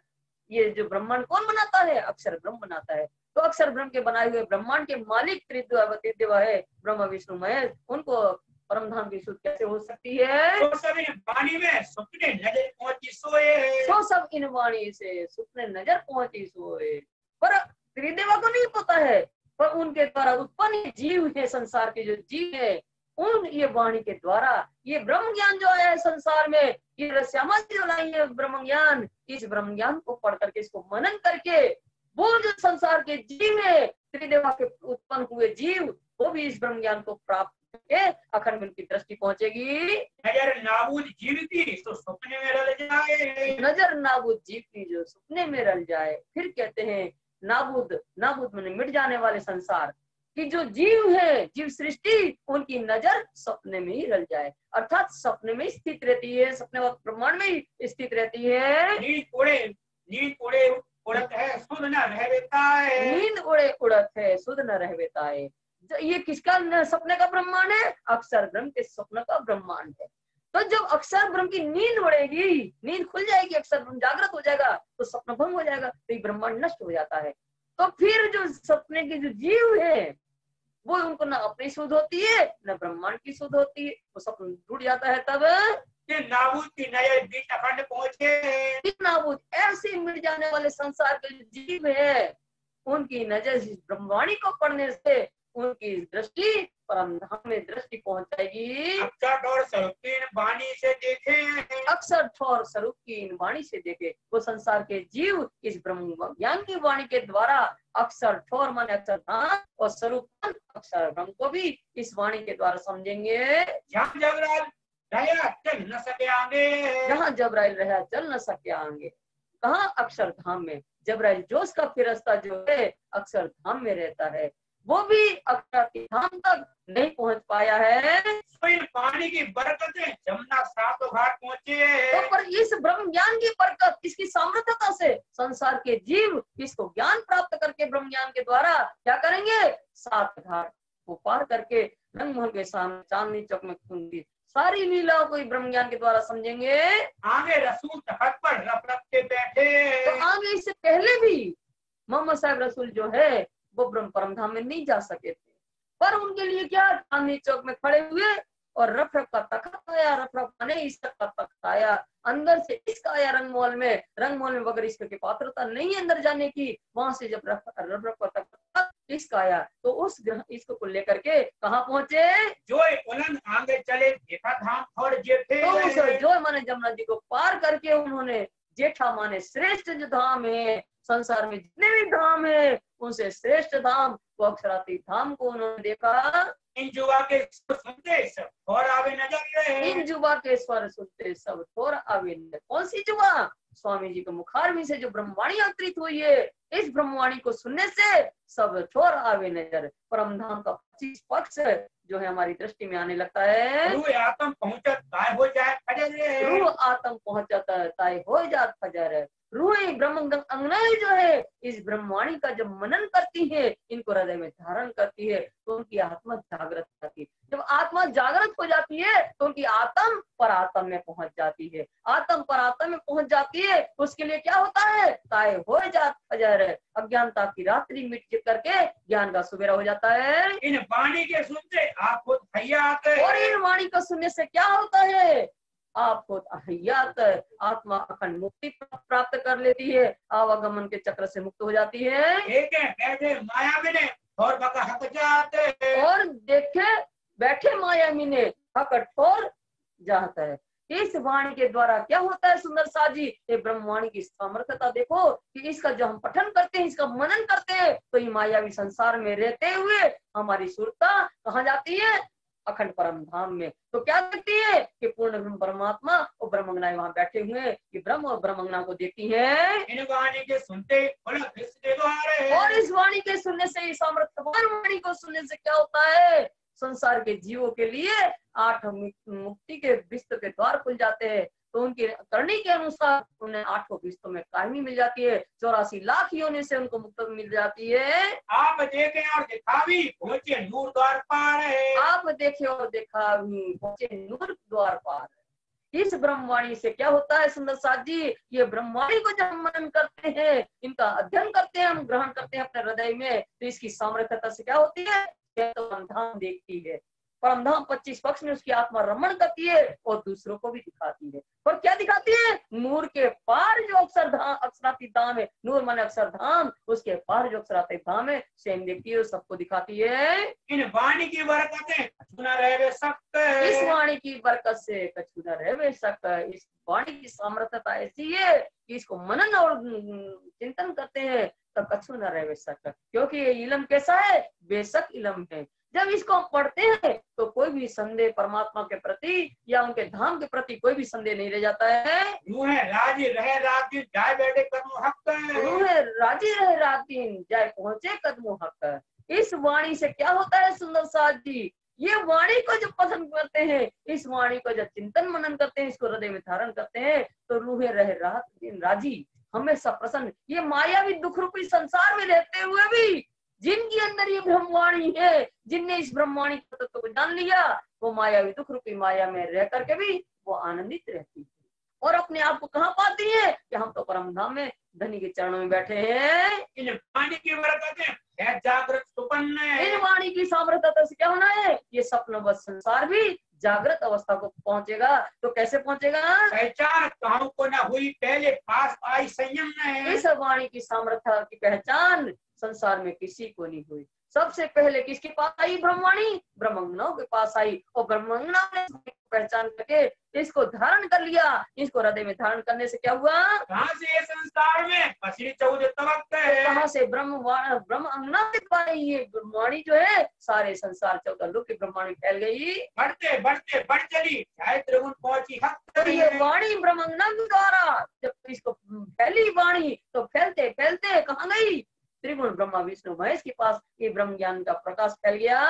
ये जो ब्रह्मांड कौन बनाता है? अक्षर ब्रह्म बनाता है। तो अक्षर ब्रह्म के बनाए हुए ब्रह्मांड के मालिक त्रिदेव है ब्रह्मा विष्णु महेश, उनको परम धाम की सुध कैसे हो सकती है? तो सब इन वाणी में सुपने नजर पहुंची सोए, तो सब इन वाणी से सुपने नजर पहुंची सोए। पर त्रिदेवा को नहीं पता है, पर उनके द्वारा उत्पन्न जीव है, संसार के जो जीव है, उन ये वाणी के द्वारा ये ब्रह्म ज्ञान जो आया है संसार में, ये श्यामा जी जो लाई है ब्रह्म ज्ञान, इस ब्रह्म ज्ञान को पढ़ करके, इसको मनन करके, वो जो संसार के जीव है, त्रिदेवा के उत्पन्न हुए जीव, वो भी इस ब्रह्म ज्ञान को प्राप्त करके अखंड उनकी दृष्टि पहुंचेगी। नजर नाबूद जीव की तो सपने में रल जाए, नजर नाबूद जीव की जो सपने में रल जाए। फिर कहते हैं नाबूद, नाबूद माने मिट जाने वाले संसार कि जो जीव है, जीव सृष्टि, उनकी नजर सपने में ही रल जाए, अर्थात सपने में स्थित रहती है, सपने व प्रमाण में ही स्थित रहती है। नींद उड़े उड़त है, सुध न रह देता है। नींद उड़े उड़त है, सुध न रह देता है। ये किसका सपने का ब्रह्मांड है? अक्षर ब्रह्म के स्वप्न का ब्रह्मांड है। तो जब अक्षर ब्रह्म की नींद उड़ेगी, नींद खुल जाएगी, अक्षर ब्रह्म जागृत हो जाएगा, तो सपना भंग हो जाएगा, तो ये ब्रह्मांड नष्ट हो जाता है। तो फिर जो सपने के जो जीव है, वो उनको न अपनी सुध होती है, न ब्रह्मांड की सुध होती है, वो सपना टूट जाता है। तब नाबूद की नजर बीच अखंड पहुंचे, नाबूद ऐसे मिट जाने वाले संसार के जो जीव है, उनकी नजर इस ब्रह्मवाणी को पढ़ने से उनकी दृष्टि परमधाम में दृष्टि पहुंच जाएगी। अक्षर और स्वरूप की इन वाणी से देखे, अक्षर और स्वरूप की इन वाणी से देखे, वो संसार के जीव इस ब्रह्म ज्ञान की वाणी के द्वारा अक्षर ठोर मन अक्षरधाम और स्वरूप अक्षर ब्रह्म को भी इस वाणी के द्वारा समझेंगे। जहाँ जबराइल रहा चल न सके आगे, जहाँ जबराइल रहा चल न सके आगे। कहाँ? अक्षरधाम में। जबराइल जोश का फिरस्ता जो है अक्षरधाम में रहता है, वो भी अक्षरधाम तक नहीं पहुंच पाया है। तो इन पानी की बरकतें जमुना सातों घाट पहुंचे, तो पर इस ब्रह्म ज्ञान की बरकत, इसकी सामर्थ्यता से संसार के जीव इसको ज्ञान प्राप्त करके ब्रह्म ज्ञान के द्वारा क्या करेंगे? 7 घाट को पार करके रंगमहल के सामने चांदनी चौक में उनकी सारी लीलाओं को ब्रह्म ज्ञान के द्वारा समझेंगे। आगे रसूल तख्त पर रफ रफ के बैठे, तो आगे इससे पहले भी मोहम्मद साहब रसूल जो है वो ब्रह्म परमधाम में नहीं जा सके थे, पर उनके लिए क्या, चांदनी चौक में खड़े हुए और रफ रफ का तख्त आया। रफ रफ माने इश्क का तख्त आया, अंदर से इश्क आया रंगमहल में। रंगमहल में बगैर इश्क की पात्रता नहीं है अंदर जाने की। वहां से जब रफ रफ का तख्त इश्क आया तो उस इश्क को लेकर के कहाँ पहुंचे? जो उलन आगे चले जेठा धाम और जेठे, तो जो माने जमुना जी को पार करके उन्होंने जेठा माने श्रेष्ठ जो धाम है, संसार में जितने भी धाम है उनसे श्रेष्ठ धाम वो अक्षरातीत धाम को उन्होंने देखा। इन जुआ के सुनते सब और आवे नजर, इन जुबा के स्वर सुनते सब थोर आवे नजर। कौन सी जुबा? स्वामी जी के मुखारविंद से जो ब्रह्मवाणी अवतरित हुई है, इस ब्रह्मवाणी को सुनने से सब छोर आवे नजर। परमधाम का 25 पक्ष जो है हमारी दृष्टि में आने लगता है। रूह आत्म पहुंचत ताय हो जाए फजर, रूह आत्म पहुंचता है ताय हो जात फजर। रूह ब्रह्म अंगनाएं जो है इस ब्रह्मवाणी का जब मनन करती है, इनको हृदय में धारण करती है, तो उनकी आत्मा जागृत होती है। जब आत्मा जागृत हो जाती है तो उनकी आत्म पर आत्म में पहुंच जाती है। आत्म पर आत्म में पहुंच जाती है, उसके लिए क्या होता है? ताय हो जात फजर। अज्ञानता की रात्रि मिट करके ज्ञान का सुबेरा हो जाता है। इन वाणी के सुनते आप खुद हयात, और इन वाणी को सुनने से क्या होता है? आप खुद हयात, आत्मा अखंड मुक्ति प्राप्त कर लेती है, आवागमन के चक्र से मुक्त हो जाती है। एक बैठे माया में और बका हक जाते, और देखे बैठे माया मीने हक ठोर जाता है। इस वाणी के द्वारा क्या होता है सुंदर साजी? ये ब्रह्मवाणी की सामर्थ्यता देखो कि इसका जो हम पठन करते हैं, इसका मनन करते हैं, तो ये मायावी संसार में रहते हुए हमारी सुरता कहाँ जाती है? अखंड परम धाम में। तो क्या देखती है कि पूर्ण ब्रह्म परमात्मा और ब्रह्मंगनाएं वहां बैठे हुए हैं, ये ब्रह्म और ब्रह्मंगना को देखती हैं। इन वाणी के सुनते और इस वाणी के सुनने से, इस सामर्थ्यवान वाणी को सुनने से क्या होता है? संसार के जीवों के लिए 8 मुक्ति के विस्त के द्वार खुल जाते हैं। तो उनकी करनी के अनुसार उन्हें 8 विस्तों में कायमी मिल जाती है। 84 लाख योनि से उनको मुक्त मिल जाती है। आप देखें और दिखावी पहुंचे नूर द्वार पार है। आप देखे और दिखावी पहुंचे नूर द्वार पार। इस ब्रह्मवाणी से क्या होता है सुंदर साथ जी? ये ब्रह्मवाणी को जब हम मनन करते हैं, इनका अध्ययन करते हैं, हम ग्रहण करते हैं अपने हृदय में, तो इसकी सामर्थ्यता से क्या होती है? तो परमधाम देखती है। परमधाम 25 पक्ष में उसकी आत्मा रमण करती है और दूसरों को भी दिखाती है। पर क्या दिखाती है? नूर के पार जो अक्षरधाम अक्षरातीत धाम है, नूर माने अक्षरधाम, उसके पार जो अक्षरातीत धाम है स्वयं देखती है, सबको दिखाती है। इन वाणी की बरकतें कछु न रहे सक्त, इस वाणी की बरकत से कछु न रहे बेशक। इस वाणी की सामर्थ्यता ऐसी है कि इसको मनन और चिंतन करते हैं तो कछु न रहे बेशक। क्योंकि ये इलम कैसा है? बेशक इलम है। जब इसको हम पढ़ते हैं तो कोई भी संदेह परमात्मा के प्रति या उनके धाम के प्रति कोई भी संदेह नहीं रह जाता है। रूह राजी रहे रात दिन जाए बैठे कदमों हक, रूह राजी रहे रात दिन जाए पहुंचे कदमों हक। इस वाणी से क्या होता है सुंदर साथ जी? ये वाणी को जब पसंद करते हैं, इस वाणी को जब चिंतन मनन करते हैं, इसको हृदय में धारण करते हैं, तो रूह रहे रात दिन राजी, हमेशा प्रसन्न। ये मायावी दुख रूपी संसार में रहते हुए भी जिनके अंदर ये ब्रह्मवाणी है, जिनने इस ब्रह्मवाणी तत्व को जान लिया, वो मायावी दुख रूपी माया में रह करके भी वो आनंदित रहती है और अपने आप को कहाँ पाती है कि हम तो परम धाम में धनी के चरणों में बैठे हैं। इन वाणी की बरकतें है जागृत सुपन्न, इन वाणी की सामर्थ्यता से क्या होना है? ये सपनवत संसार भी जागृत अवस्था को पहुंचेगा। तो कैसे पहुंचेगा? पहचान कहूं को न हुई पहले पास आई संयम न है। इस वाणी की सामर्थ्य की पहचान संसार में किसी को नहीं हुई। सबसे पहले किसके पास आई ब्रह्मवाणी? ब्रह्मज्ञानों के पास आई, और ब्रह्मज्ञान ने पहचान करके इसको धारण कर लिया। इसको हृदय में धारण करने से क्या हुआ? कहाँ से ये संसार में पसरी 14 तबक है, कहाँ से? ब्रह्मज्ञान के द्वारा ये ब्रह्मवाणी जो है सारे संसार 14 लोक की ब्रह्मवाणी फैल गई। बढ़ते बढ़ते बढ़ चली, चाहे त्रिगुण पहुंची हक तो ये वाणी ब्रह्मज्ञान के द्वारा जब इसको फैली वाणी, तो फैलते फैलते कहाँ गई? त्रिगुण ब्रह्मा विष्णु महेश के पास ये ब्रह्म ज्ञान का प्रकाश फैल गया।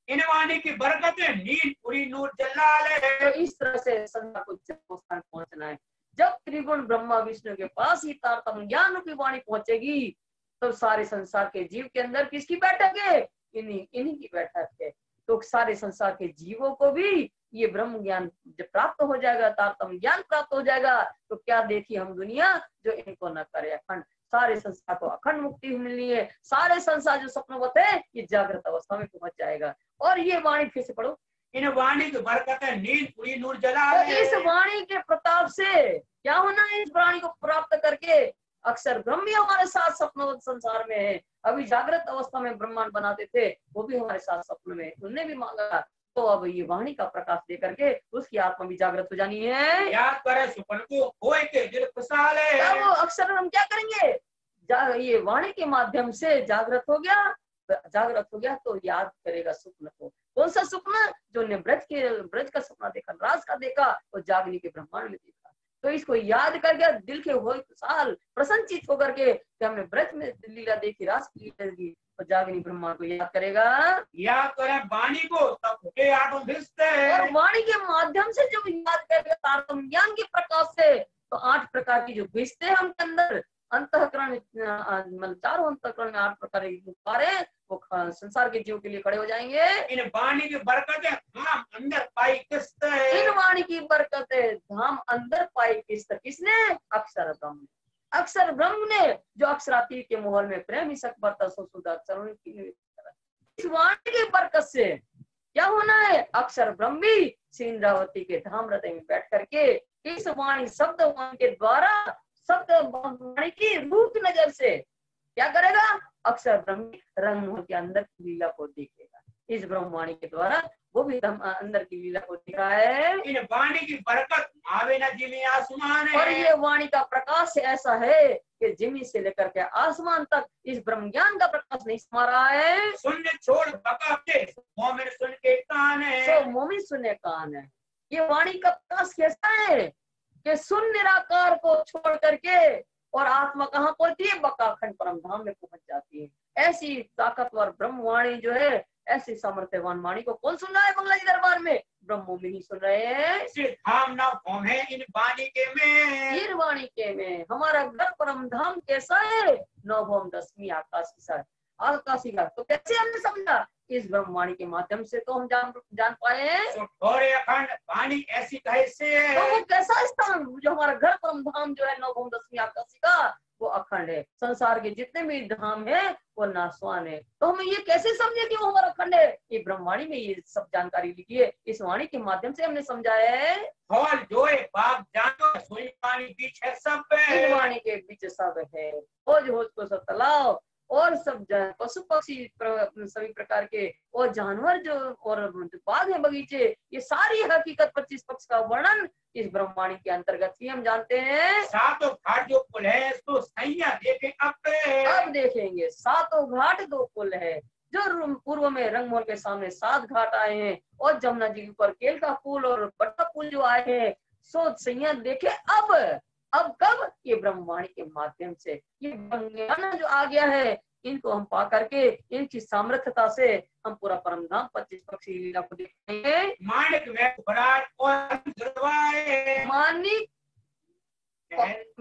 इन वाणी की बरकत है, नील पूरी नूर जलाल है। तो इस तरह से संसार को स्थान पहुंचना है। जब त्रिगुण ब्रह्मा विष्णु के पास ही तारतम्य ज्ञान की वाणी पहुंचेगी, तो सारे संसार के जीव के अंदर किसकी बैठक है? इन्हीं की बैठक है। तो सारे संसार के जीवों को भी ये ब्रह्म ज्ञान जब प्राप्त हो जाएगा, तारतम्य ज्ञान प्राप्त हो जाएगा, तो क्या देखी हम दुनिया जो इनको न करे अखंड। सारे संसार को अखंड मुक्ति मिलनी है। सारे संसार जो सपनवत है ये जागृत अवस्था में पहुंच जाएगा। और ये वाणी फिर से पढ़ो, इन वाणी की बरकत है, नील पूरी नूर जलाल तो इस वाणी के प्रताप से क्या होना है? इस वाणी को प्राप्त करके अक्षर ब्रह्म भी हमारे साथ सपनवत संसार में है। अभी जागृत अवस्था में ब्रह्मांड बनाते थे, वो भी हमारे साथ सपन में, उनने भी मांगा। तो अब ये वाणी का प्रकाश दे करके उसकी आत्मा भी जागृत हो जानी है। याद करे सुपन को होए के दिल खुशहाल है। तब वो अक्षर हम क्या करेंगे? ये वाणी के माध्यम से जागृत हो गया तो याद करेगा स्वप्न को। कौन सा स्वप्न? जो ने ब्रज का सपना देखा, राज का देखा, और जागनी के ब्रह्मांड में देखा। तो इसको याद करके दिल के हो साल प्रसन्नचित होकर के कि हमने ब्रज में लीला देखी, रास की लीला देखी, और जागनी ब्रह्मांड को याद करेगा। याद करे वाणी को तब उठे आठों भिष्टे। और वाणी के माध्यम से जब याद करेगा तारतम्य ज्ञान के प्रकाश से, तो 8 प्रकार की जो भिष्टे हम अंदर अंतःकरण, मतलब 4 अंतःकरण में 8 प्रकार के द्वार है, वो संसार के जीव के लिए खड़े हो जाएंगे। इन वाणी की बरकत है, धाम अंदर पाई किस्त है। इन वाणी की बरकत है, धाम अंदर पाई किस्त। किसने? अक्षर ब्रह्म। अक्षर ब्रह्म ने, जो अक्षरातीत के मोहल में प्रेम ही सक बरता सो सुधा अक्षर। इस वाणी की बरकत से क्या होना है? अक्षर ब्रह्म भी श्री इंद्रावती के धाम हृदय में बैठ करके इस वाणी शब्द वाणी के द्वारा, शब्द वाणी की रूप नजर से क्या करेगा? अक्षर ब्रह्म रंग के अंदर की लीला को देखेगा। इस ब्रह्मवाणी के द्वारा वो भी अंदर की लीला को दिख रहा है। इन वाणी की बरकत आवे न जिमी आसमान है। और ये वाणी का प्रकाश ऐसा है कि जिमी से लेकर के आसमान तक इस ब्रह्म ज्ञान का प्रकाश नहीं समा रहा है। शून्य छोड़ बका मोमिन सुन के कान है। तो मोमिन सुने कान है। ये वाणी का प्रकाश कैसा है कि सुन निराकार को छोड़ करके और आत्मा कहाँ पहुंचती है? बकाखंड परम धाम में पहुंच जाती है। ऐसी ताकतवर ब्रह्मवाणी जो है, ऐसी सामर्थ्यवान वाणी को कौन सुन रहा है बंगला जी दरबार में? ब्रह्मों ही सुन रहे हैं। धाम ना भौम है इन वाणी के में। इन वाणी के में हमारा घर परम धाम कैसा है? 9 भौम 10वीं आकाशी का। तो कैसे हमने समझा? इस ब्रह्मवाणी के माध्यम से तो हम जान पाए हैं। अखंड वाणी ऐसी कैसे है? तो वो कैसा स्थान जो हमारा घर परम धाम जो है 9 भौम 10वीं आकाशी का, वो अखंड है। संसार के जितने भी धाम है वो नासवान है। तो हमें ये कैसे समझे कि वो हमारा अखंड है? ये ब्रह्मवाणी में ये सब जानकारी लिखी है। इस वाणी के माध्यम से हमने समझाया है। हॉल जो है बाग जानो सोई पानी बीच है सब है। इन वाणी के बीच सब है। होज होज को सब तालाब और सब पशु पक्षी सभी प्रकार के और जानवर जो और बाग है, बगीचे, ये सारी हकीकत 25 पक्ष का वर्णन इस ब्रह्मवाणी के अंतर्गत ही हम जानते हैं। सातों घाट जो पुल है तो सैया देखें अब देखेंगे। 7 घाट 2 पुल है। जो पूर्व में रंगमहल के सामने 7 घाट आए हैं, और जमुना जी के ऊपर केल का पुल और बट्टा पुल जो आए हैं, सो सैया देखे अब कब? ये ब्रह्मवाणी के माध्यम से। ये ब्रह्मज्ञान जो आ गया है, इनको हम पा करके इनकी सामर्थ्यता से हम पूरा परम धाम 25 पक्षी लीला को देखेंगे। मानिक मानिक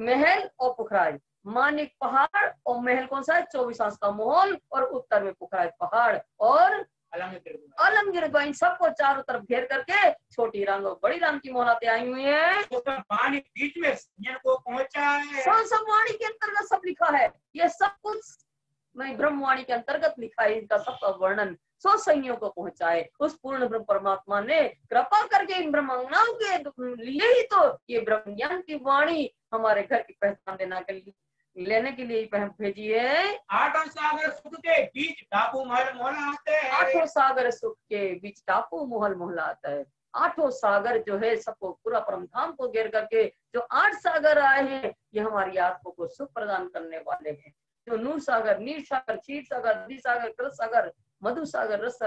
महल और पुखराज। मानिक पहाड़ और महल कौन सा है? 24 आंस का महल, और उत्तर में पुखराज पहाड़ और अलमगिर। इन सबको चारों तरफ घेर करके छोटी रंग और बड़ी रंग की मोहरातें आई हुई है। वाणी बीच में को पहुंचा है। सब वाणी के अंतर्गत सब लिखा है। ये सब कुछ मैं ब्रह्मवाणी के अंतर्गत लिखा है। इनका सबका वर्णन सो सैयों को पहुंचाए। उस पूर्ण ब्रह्म परमात्मा ने कृपा करके इन ब्रह्मज्ञान के लिए ही तो ये ब्रह्म ज्ञान की वाणी हमारे घर की पहचान देना के लिए लेने के लिए भेजी है। आठों सागर सुख के बीच टापू महल मोहलाते हैं। आठों सागर सुख के बीच टापू महल मोहलाता है। आठों सागर जो है सबको पूरा परम धाम को घेर करके जो 8 सागर आए हैं ये हमारी आत्मा को सुख प्रदान करने वाले हैं। जो नूर सागर, नीर सागर, क्षीर सागर, दधि सागर, कृत सागर, मधु सागर, रस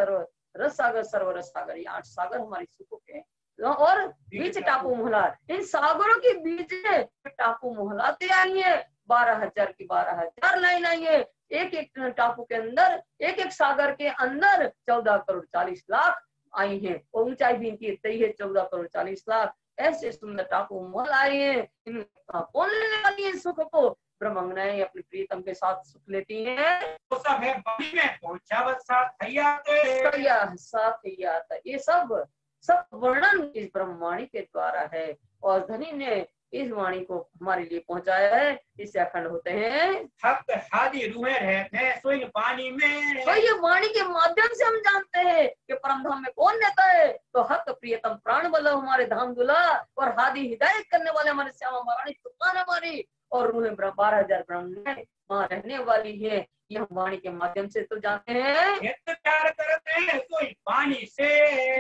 सागर, सर्वरस सागर, ये 8 सागर हमारी सुख के हैं। और बीच टापू मोहला, इन सागरों के बीच में टापू मोहलाते आई है। 12,000 की 12,000 लाइन आई है। एक एक टापू के अंदर, एक एक सागर के अंदर 14 करोड़ 40 लाख आई हैं। और ऊंचाई भी इनकी इतनी है 14 करोड़ 40 लाख। ऐसे सुंदर टापू महल आए हैं। इन कौन लेने वाली है सुख को? ब्रह्मंगनाएं अपने प्रीतम के साथ सुख लेती हैं। तो सब है बनी में पहुंचावत साथ ये सब वर्णन इस ब्रह्मवाणी के द्वारा है और धनी ने इस वाणी को हमारे लिए पहुंचाया है। इससे अखंड होते हैं हक हादी रूहें रहते हैं सोई पानी में। तो ये वाणी के माध्यम से हम जानते हैं कि परम धाम में कौन रहता है। तो हक प्रियतम प्राण बल्लभ हमारे धाम दूल्हा और हादी हिदायत करने वाले हमारे श्यामा महारानी सुल्तान हमारी और रूहें 12,000 ब्रह्म वहाँ रहने वाली है। ये हम वाणी के माध्यम से तो जानते हैं। प्यार करते हैं सोई वाणी से।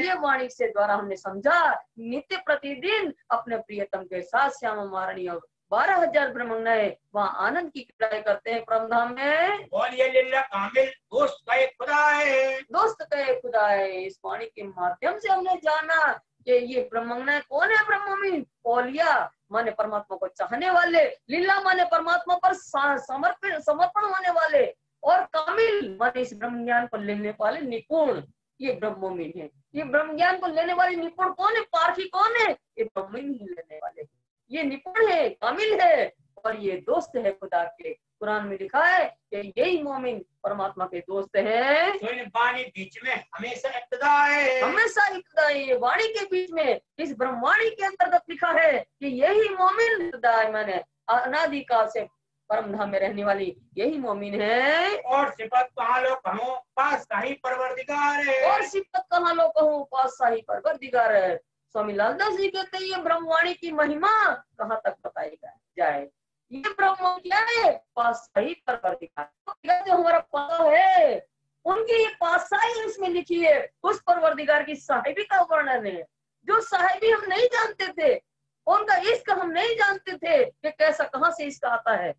ये वाणी से द्वारा हमने समझा नित्य प्रतिदिन अपने प्रियतम के साथ श्यामा महारानी और 12,000 ब्रह्मंगाएं वहाँ आनंद की क्रियाएं करते हैं परम धाम में। बोलिए लिल्ला कामिल दोस्त का एक खुदा है। दोस्त का एक खुदा है। इस वाणी के माध्यम से हमने जाना कि ये ब्रह्मंगाएं कौन है। ब्रह्ममीन ओलिया माने परमात्मा को चाहने वाले, लीला माने परमात्मा पर समर्पण होने वाले और कामिल माने इस ब्रह्म ज्ञान को लेने वाले निपुण। ये ब्रह्ममीन है। ये ब्रह्म ज्ञान को लेने वाले निपुण कौन है? पारखी कौन है? ये ब्रह्ममीन लेने वाले। ये निपुण है, कामिल है और ये दोस्त है खुदा के। कुरान में लिखा है कि यही मोमिन परमात्मा के दोस्त हैं। वाणी बीच में हमेशा इब्तिदा है। हमेशा इब्तिदा है। वाणी के बीच में इस ब्रह्मवाणी के अंतर्गत लिखा है कि यही मोमिन इब्तिदा है। मैंने अनादिकाल से परम धाम में रहने वाली यही मोमिन है। और सिफत कहाँ लो कहूँ पास शाही परवरदिगार है। और सिफत कहाँ लो कहूँ पास शाही परवरदिगार है। स्वामी लालदास जी कहते हैं ये ब्रह्मवाणी की महिमा कहाँ तक बताई जाए। ये ब्रह्म क्या है? पातशाही परवरदिगार। जो हमारा पासा है उनकी ये पातशाही इसमें लिखी है। उस परवरदिगार की साहिबी का वर्णन है। जो साहिबी हम नहीं जानते थे, उनका इश्क हम नहीं जानते थे कि कैसा कहाँ से इश्क आता है,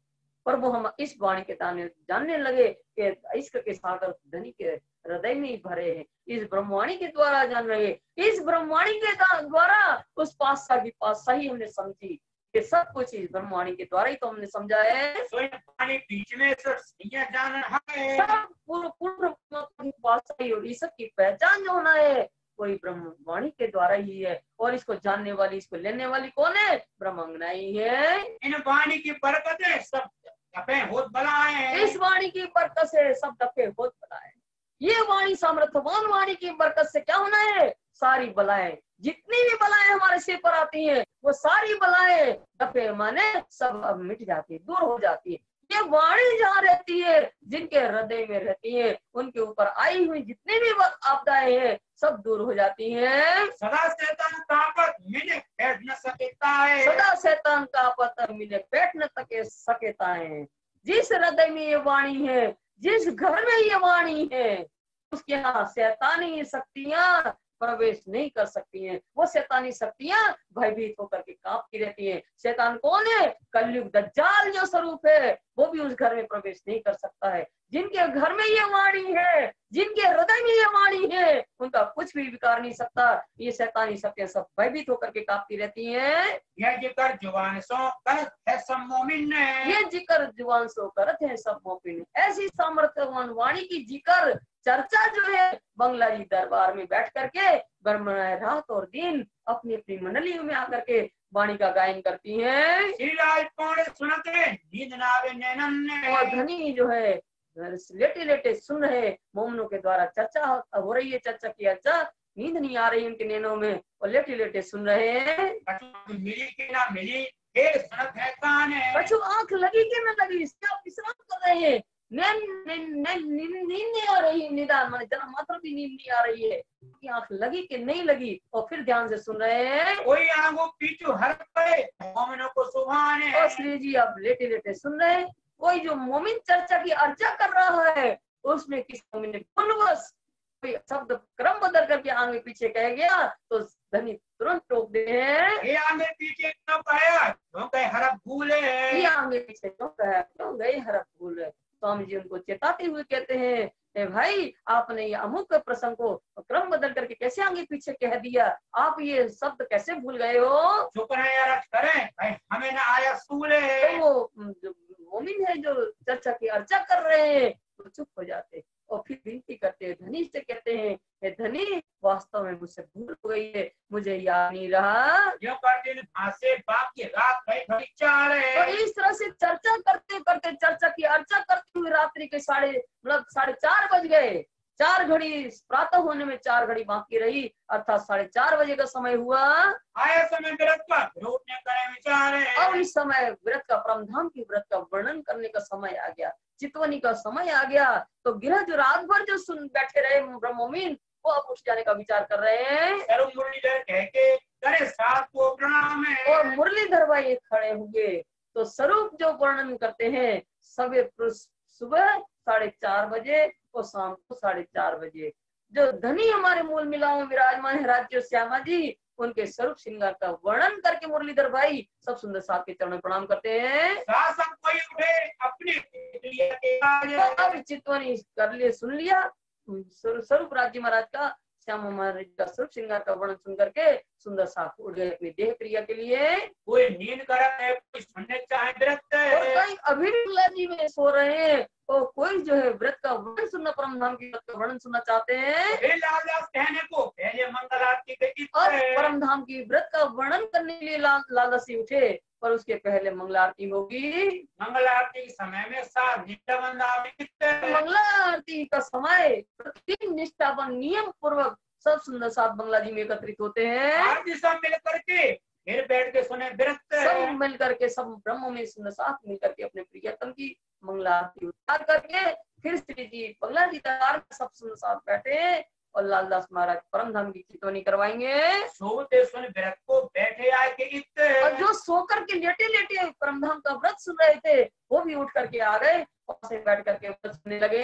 पर वो हम इस वाणी के जानने लगे कि इश्क के सागर धनी के हृदय में ही भरे हैं। इस ब्रह्मवाणी के द्वारा जान रहे। इस ब्रह्मवाणी के द्वारा उस पातशाह की पातशाही हमने समझी। ये सब कुछ इस ब्रह्मवाणी के द्वारा ही तो हमने समझा है। बीच में जान है सब पूर्ण पातशाही और इस की पहचान जो होना है कोई ब्रह्मवाणी के द्वारा ही है। और इसको जानने वाली, इसको लेने वाली कौन है? ब्रह्मंगना ही है। इन वाणी की बरकत है सब दफे होत बलाए। इस वाणी की बरकत से सब दफे होत बलाए। ये वाणी सामर्थ्यवान वाणी की बरकत से क्या होना है? सारी बलाएं, जितनी भी बलाएं हमारे सिर पर आती हैं वो सारी बलाएं दफे माने सब अब मिट जाती है, दूर हो जाती है। ये वाणी जहाँ रहती है, जिनके हृदय में रहती है, उनके ऊपर आई हुई जितनी भी आपदाएं हैं सब दूर हो जाती हैं। सदा शैतान का आपत मिले बैठ न सकता है। सदा शैतान का आपत मिले बैठ न सकता है। जिस हृदय में ये वाणी है, जिस घर में ये वाणी है, उसके यहाँ शैतानी शक्तियां प्रवेश नहीं कर सकती हैं। वो शैतानी शक्तियां भयभीत होकर के कांपती रहती हैं। शैतान कौन है? कलयुग दज्जाल जो स्वरूप है वो भी उस घर में प्रवेश नहीं कर सकता है। जिनके घर में ये वाणी है, जिनके हृदय में ये वाणी है, उनका कुछ भी विकार नहीं सकता। ये शैतानी शक्तियां सब भयभीत होकर के कांपती रहती हैं। यह जिक्र जुबान सो करत है सब मोमिन ने। ये जिक्र जुबान सो करत है सब मोमिन। ऐसी सामर्थ्यवान वाणी की जिक्र चर्चा जो है बंगला जी दरबार में बैठ करके ब्रह्मणाएं रात और दिन अपनी अपनी मंडलियों में आकर के वाणी का गायन करती हैं। सुनते नींद ना आवे नैनन ने। और धनी जो है लेटे लेटे सुन रहे मोमनों के द्वारा चर्चा हो रही है। चर्चा की अच्छा नींद नहीं आ रही उनके नैनों में और लेटे लेटे सुन रहे हैं। मिली कि ना मिली फिर सुनत है कान है। बच्चों आंख लगी कि न लगी इसका विश्राम कर रहे हैं। नींद नहीं आ रही, निदान माने जरा मात्र भी नींद नहीं आ रही है, आंख लगी कि नहीं लगी, और फिर ध्यान से सुन रहे हैं। कोई आंखों पीछू हर पड़े मोमिनों को सुभाने। और श्री जी आप लेटे लेटे सुन रहे हैं। कोई जो मोमिन चर्चा की अर्चा कर रहा है, उसमें किसी मोमिन ने भूलवश कोई शब्द क्रम बदल करके आगे पीछे कह गया, तो धनी तुरंत टोक दे हैं, ये आगे पीछे क्यों कहा, क्यों कहे हरफ भूले। ये आगे पीछे क्यों कहा, क्यों गए हरफ भूल। स्वामी जी उनको चेताते हुए कहते हैं, ए भाई आपने ये अमुक प्रसंग को क्रम बदल करके कैसे आगे पीछे कह दिया, आप ये शब्द कैसे भूल गए हो। चुप रहे यार, करें भाई, हमें ना आया सूले। तो वो मोमिन है जो चर्चा की अर्चा कर रहे हैं, तो चुप हो जाते और फिर विनती करते हैं, धनी से कहते हैं, हे धनी वास्तव में मुझसे भूल हो गई है, मुझे याद नहीं रहा। जो करते से बाप की रात भाई घड़ी 4 है। तो इस तरह से चर्चा करते करते, चर्चा की अर्चा करते हुए रात्रि के 4:30 बज गए। 4 घड़ी प्रातः होने में 4 घड़ी बाकी रही, अर्थात 4:30 बजे का समय हुआ। आया समय व्रत का उठने करे विचार है। और इस समय व्रत का, परमधाम की व्रत का वर्णन करने का समय आ गया, चितवनी का समय आ गया। तो गिरह जो रात भर जो सुन बैठे रहे ब्रह्मोमीन, वो अब उठ जाने का विचार कर रहे हैं। मुरलीधर कह के करे साथ को प्रणाम है। और मुरलीधर भाई खड़े हुए तो स्वरूप जो वर्णन करते हैं, सवेरे सुबह 4:30 बजे और शाम को 4:30 बजे जो धनी हमारे मूल मिलाओं में विराजमान है राज्य श्यामा जी, उनके स्वरूप श्रृंगार का वर्णन करके मुरलीधर भाई सब सुंदर साथ के चरणों में प्रणाम करते हैं। सब कोई उठे अपने तो अब चितवनी कर लिए, सुन लिया स्वरूप राज्य महाराज का, श्यामा महाराज का स्वरूप श्रृंगार का वर्णन सुन करके सुंदर साथ उठ गए अपनी देह क्रिया के लिए। कोई नींद कर रहा है, कोई सुनने चाहे व्रत और कहीं अभी जी में सो रहे हैं, और कोई जो है व्रत का वर्णन सुनना, परमधाम की व्रत का वर्णन सुनना चाहते हैं। लालदास कहने को पहले मंगल आरती के और परमधाम की व्रत का वर्णन करने के लिए लालदासी उठे, पर उसके पहले मंगल आरती होगी। मंगल आरती के समय में मंगला आरती का समय प्रतिदिन निष्ठावन नियम पूर्वक सब सुंदर साथ बंगला जी में एकत्रित होते हैं। आरती सब मिल करके फिर बैठ के सुने व्रत, सब मिल करके, सब ब्रह्म में सुंदर साथ मिल करके अपने प्रियतम की मंगला आरती उतार करके फिर श्री जी बंगला जी दरबार सब सुंदर साथ बैठे और लालदास महाराज परमधाम की चितवनी करवाएंगे। सोते सुन व्रत को बैठे आए के इत। और जो सोकर के लेटे लेटे परमधाम का व्रत सुन रहे थे, वो भी उठ करके आ गए और से बैठ करके व्रत सुनने लगे।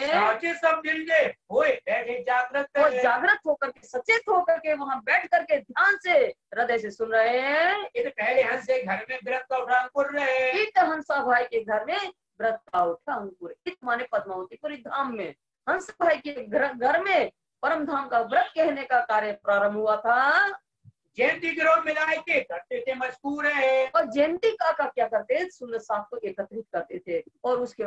सब मिल गए, बैठे जागृत, और जागृत होकर के, सचेत होकर के वहाँ बैठ करके ध्यान से हृदय से सुन रहे हैं। पहले हंस के घर में व्रत का उठा अंकुर रहे। इत हंसा भाई के घर में व्रत का उठा अंकुर, इत माने पद्मावतीपुरी धाम में हंस भाई के घर में परम धाम का व्रत कहने का कार्य प्रारंभ हुआ था। जयंती गिरोह मिलाए के करते थे मजबूर है। और जयंती काका क्या करते, सुंदर साथ को एकत्रित करते थे और उसके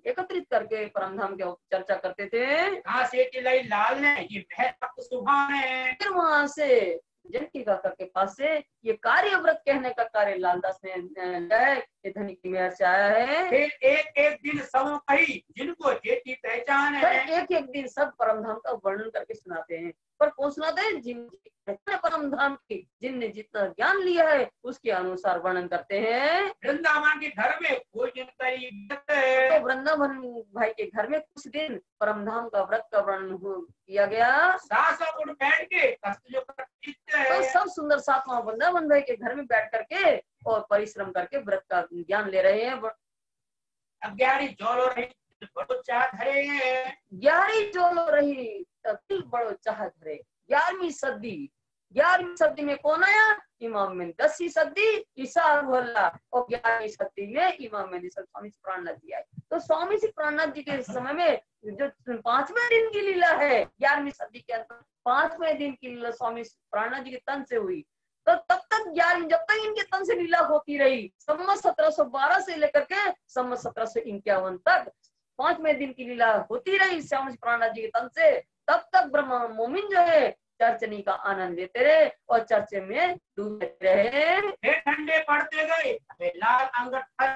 एकत्रित करके परमधाम के चर्चा करते थे। कहाँ से लाल ने ये महत्व सुभान है। फिर वहां से जयंती काका के पास से ये कार्य व्रत कहने का कार्य लालदास ने ये धनी की मेहर से आया है। फिर एक एक दिन सब कही जिनको जेती पहचान है। एक एक दिन सब परमधाम का वर्णन करके सुनाते हैं, पर कौन सुनाते हैं, जिनने परमधाम की, जिनने जितना ज्ञान लिया है उसके अनुसार वर्णन करते हैं। वृंदावन के घर में कोई दिन तो वृंदावन भाई के घर में कुछ दिन परमधाम का व्रत का वर्णन किया गया। उठ बैठ के तो सब सुंदर साथ वहाँ वृंदावन भाई के घर में बैठ करके और परिश्रम करके व्रत का ज्ञान ले रहे हैं। 11 जोलो रही बड़ो चाह धरे, 11 जोलो रही दिल बड़ो चाह धरे। 11वीं सदी में कौन आया, इमाम में 10वीं सदी ईसा हुआ और 11वीं सदी में इमाम में स्वामी प्राणनाथ जी आए। तो स्वामी श्री प्राणनाथ जी के समय में जो 5वें दिन की लीला है, 11वीं सदी के अंदर 5वें दिन की लीला स्वामी प्राणनाथ जी के तन से हुई। तो तब तक 11वीं, जब तक इनके तन से लीला होती रही, सम्मत 1712 से लेकर के सम्मत 1751 तक 5वें दिन की लीला होती रही स्वामी प्राणनाथ जी के तन से। तब तक ब्रह्म मोमिन जो है चर्चनी का आनंद लेते रहे और चर्चे में डूबे रहे। फिर ठंडे पड़ते गए, लाल अंगूठा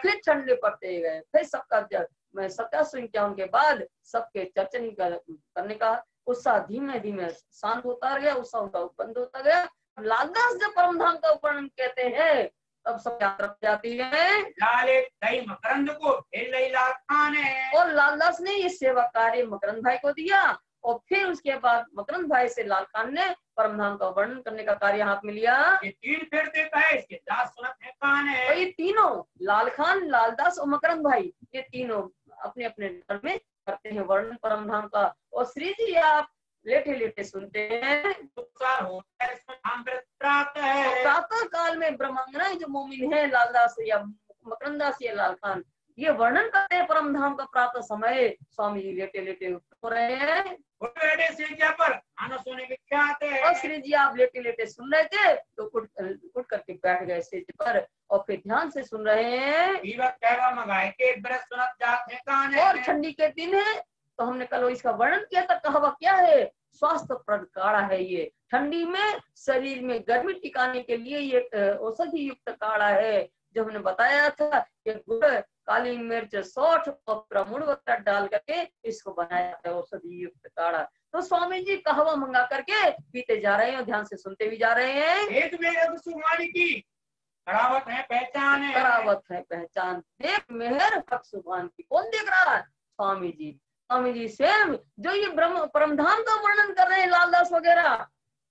फिर ठंडे पड़ते गए, फिर सबका संख्याओं के बाद सबके चर्चनी करने का उत्साह धीमे धीमे शांत होता गया, उत्साह उनका बंद होता गया। लालदास जब परमधाम का वर्णन कहते हैं तब सब यात्रा हो जाती है। लाले दही मकरंद को फिर लई लाल खान है। और लालदास ने ये सेवा कार्य मकरंद भाई को दिया और फिर उसके बाद मकरंद भाई से लाल खान ने परमधाम का वर्णन करने का कार्य हाथ में लिया। ये तीन फिर देता है, इसके दास सुनत है कान है। तो ये तीनों लाल खान, लालदास और मकरंद भाई, ये तीनों अपने अपने धर्म में करते हैं वर्णन परमधाम का। और श्री जी आप लेटे लेटे सुनते हैं। उपचार होता है, इसमें धाम व्रत प्राप्त है। प्रातः काल में ब्रह्मांगनाएं जो मोमिन है, लालदास या मकरंदास या लाल खान, ये वर्णन करते हैं परमधाम का प्रातः समय। स्वामी जी लेटे लेटे हो रहे हैं, पर खाना सोने विख्यात है। और श्री जी आप लेटे लेटे सुन रहे थे तो उठ करके बैठ गए स्टेज पर और फिर ध्यान से सुन रहे हैं। मंगाए के व्रत सुनत जात है कान है। और ठंडी के दिन है तो हमने कल इसका वर्णन किया था। कहवा क्या है? स्वास्थ्यप्रद काढ़ा है ये। ठंडी में शरीर में गर्मी टिकाने के लिए ये औषधि युक्त काढ़ा है। जो हमने बताया था कि गुड़, काली मिर्च, सौंठ और प्रमुण वगैरह डाल करके इसको बनाया है औषधि युक्त काढ़ा। तो स्वामी जी कहवा मंगा करके पीते जा रहे हैं और ध्यान से सुनते भी जा रहे हैं। एक मेरे सुमानी की करावत है पहचान है। करावत है पहचान, देख मेहर हक सुभान की। कौन देख रहा है? स्वामी जी। स्वामी जी स्वयं जो ये परमधाम का वर्णन कर रहे हैं लालदास वगैरह,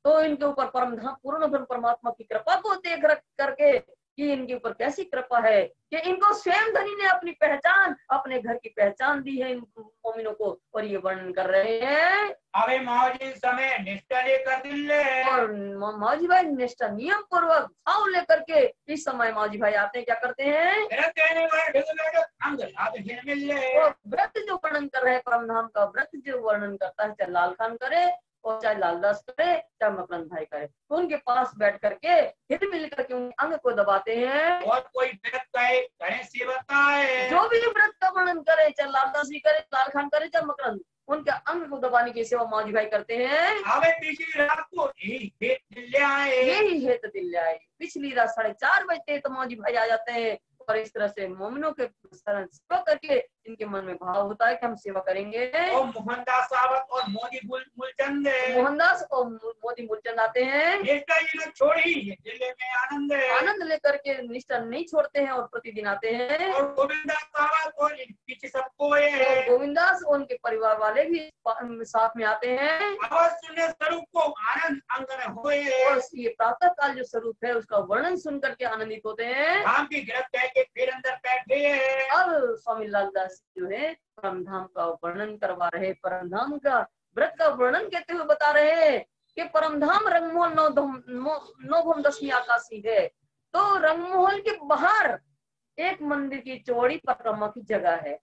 तो इनके ऊपर परमधाम पूर्ण ब्रह्म परमात्मा की कृपा को देख रख करके कि इनके ऊपर कैसी कृपा है कि इनको स्वयं धनी ने अपनी पहचान, अपने घर की पहचान दी है इन मोमिनों को, और ये वर्णन कर रहे हैं। अबे मौजी समय निष्ठा लेकर दिल्ले, और मौजी भाई निष्ठा नियम पूर्वक भाव लेकर के इस समय मौजी भाई आते हैं, क्या करते हैं? व्रत जो वर्णन कर रहे हैं परमधाम का, व्रत जो वर्णन करता है, चाहे लाल खान करे और चाहे लालदास करे, चाहे मकरंद भाई करे, तो उनके पास बैठ करके हिल मिल करके उनके अंग को दबाते हैं। और कोई व्रत करे सेवक है, जो भी व्रत का वर्णन करे, चाहे लालदास भी करे, लाल खान करे, चाहे मकरंद, उनके अंग को दबाने की सेवा मौजी भाई करते हैं। पिछली रात को यही हेत दिल्ली आए। पिछली रात 4:30 बजते तो मौजी भाई आ जाते हैं और इस तरह से मोमिनों के सेवा करके इनके मन में भाव होता है कि हम सेवा करेंगे। और मोहनदास सावत और मोदी मूलचंद, मोहनदास और मोदी मूलचंद आते हैं। निष्ठा ये छोड़ी जिले में आनंद है, आनंद लेकर के निष्ठा नहीं छोड़ते हैं और प्रतिदिन आते हैं। और गोविंदास सावत और पीछे सबको गोविंदास और उनके परिवार वाले भी साथ में आते हैं। आवाज सुनने स्वरूप को आनंद अंग में हुए, और ये प्रातः काल जो स्वरूप है उसका वर्णन सुन करके आनंदित होते हैं। धाम की गिरफ्त कह के फिर अंदर बैठे हैं। अब स्वामी लालदास जो है परमधाम का वर्णन करवा रहे, परमधाम का व्रत का वर्णन कहते हुए बता रहे हैं कि परमधाम रंगमहल 9 10वीं आकाशी है। तो रंगमहल के बाहर एक मंदिर की चौड़ी परिक्रमा की जगह है।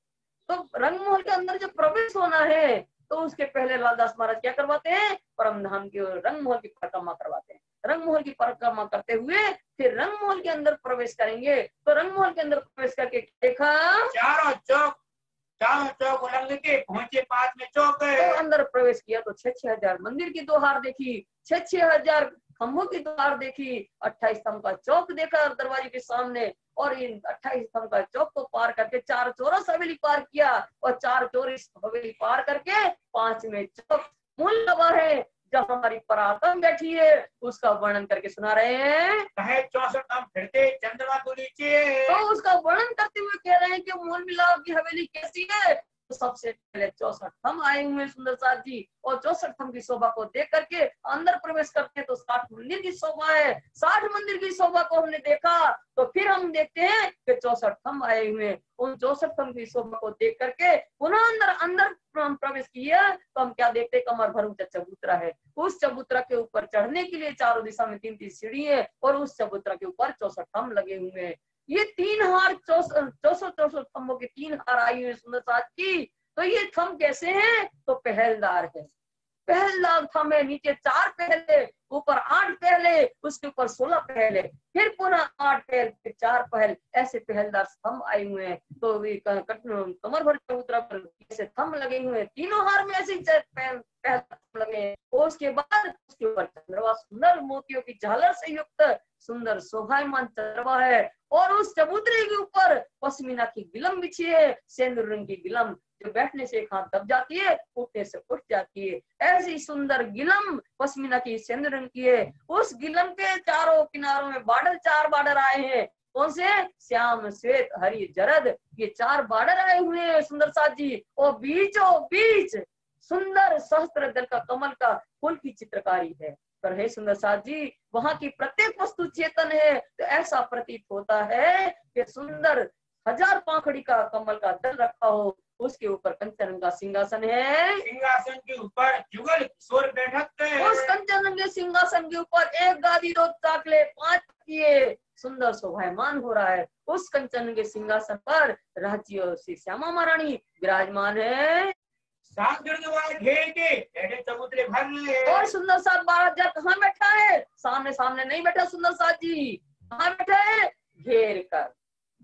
तो रंगमहल के अंदर जब प्रवेश होना है तो उसके पहले लालदास महाराज क्या करवाते हैं? परमधाम की रंगमहल की परिक्रमा करवाते हैं। रंगमहल की परिक्रमा करते हुए फिर रंगमहल के अंदर प्रवेश करेंगे। तो रंगमहल के अंदर प्रवेश करके देखा चारों चौक उलंघ के पहुंचे, पास में चौक है। तो अंदर प्रवेश किया तो 6,000 मंदिर की दोहार देखी, 6,000 खंभों की दोहार देखी, 28 स्तंभ का चौक देखा दरवाजे के सामने, और इन 28 स्तंभ का चौक को पार करके 4 चौरस हवेली पार किया, और 4 चौरस हवेली पार करके 5वें चौक मूल लवा है जहाँ हमारी पराक्रम बैठी है उसका वर्णन करके सुना रहे हैं। 64 फिरते चंद्रमा को नीचे, तो उसका वर्णन करते हुए कह रहे हैं कि मूल मिलाप की हवेली कैसी है। तो सबसे पहले 64 थम आए हुए सुंदर साथ जी, और 64 थम की शोभा को देख करके अंदर प्रवेश करते हैं तो 60 मंदिर की शोभा है। 60 मंदिर की शोभा को हमने देखा तो फिर हम देखते हैं कि 64 थम आए हुए, उन 64 थम की शोभा को देख करके पुनः अंदर प्रवेश किया तो हम क्या देखते हैं? कमर भर ऊंचा चबूतरा है। उस चबूतरा के ऊपर चढ़ने के लिए चारों दिशा में 3-3 सीढ़ी है, और उस चबूतरा के ऊपर 64 थम लगे हुए हैं। ये 3 हार 64 थम्बों के 3 हार आई हुई सुंदर साथ की। तो ये थम कैसे हैं? तो पहलदार है। पहलदार थम है, नीचे 4 पहले, ऊपर 8 पहले, उसके ऊपर 16 पहले, फिर पुनः 8 पहल, फिर 4 पहल, ऐसे पहलदार थम आए हुए हैं। तो कमर भर चबूतरा पर ऐसे थम लगे हुए हैं, तीनों हार में ऐसे पहल लगे हैं। और उसके बाद उसके ऊपर चंद्रवा, सुंदर मोतियों की झालर से युक्त सुंदर शोभायमान चंद्रवा है, और उस चबूतरे के ऊपर पश्मीना की गिलम बिछी है, सेंदूर रंग की गिलम, जो बैठने से एक हाथ दब जाती है, उठने से उठ जाती है। ऐसी सुंदर गिलम पश्मीना की सेंदूर रंग की है। उस गिलम के चारों किनारों में 4 बॉर्डर आए हैं। कौन से? श्याम श्वेत हरि जरद, ये 4 बॉर्डर आए हुए हैं सुंदर साथ जी। और बीचों बीच सुंदर सहस्त्र दल का कमल का फूल की चित्रकारी है। पर हे सुंदर साथ जी, वहां की प्रत्येक वस्तु चेतन है। तो ऐसा प्रतीत होता है कि सुंदर 1000 पाखड़ी का कमल का दल रखा हो, उसके ऊपर कंचन का सिंहासन है। सिंहासन के ऊपर जुगल किशोर बैठक है। उस कंचन के सिंहासन के ऊपर 1 गादी 2 चाकले 5 किए सुंदर शोभायमान हो रहा है। उस कंचन के सिंहासन पर राज्य श्री श्यामा महारानी विराजमान है। सात वाले घेर के बैठे चबूतरे भर रहे। और सुंदर साथ 12,000 कहाँ बैठा है? सामने सामने नहीं बैठा सुंदर साथ जी, कहाँ बैठा है? घेर कर,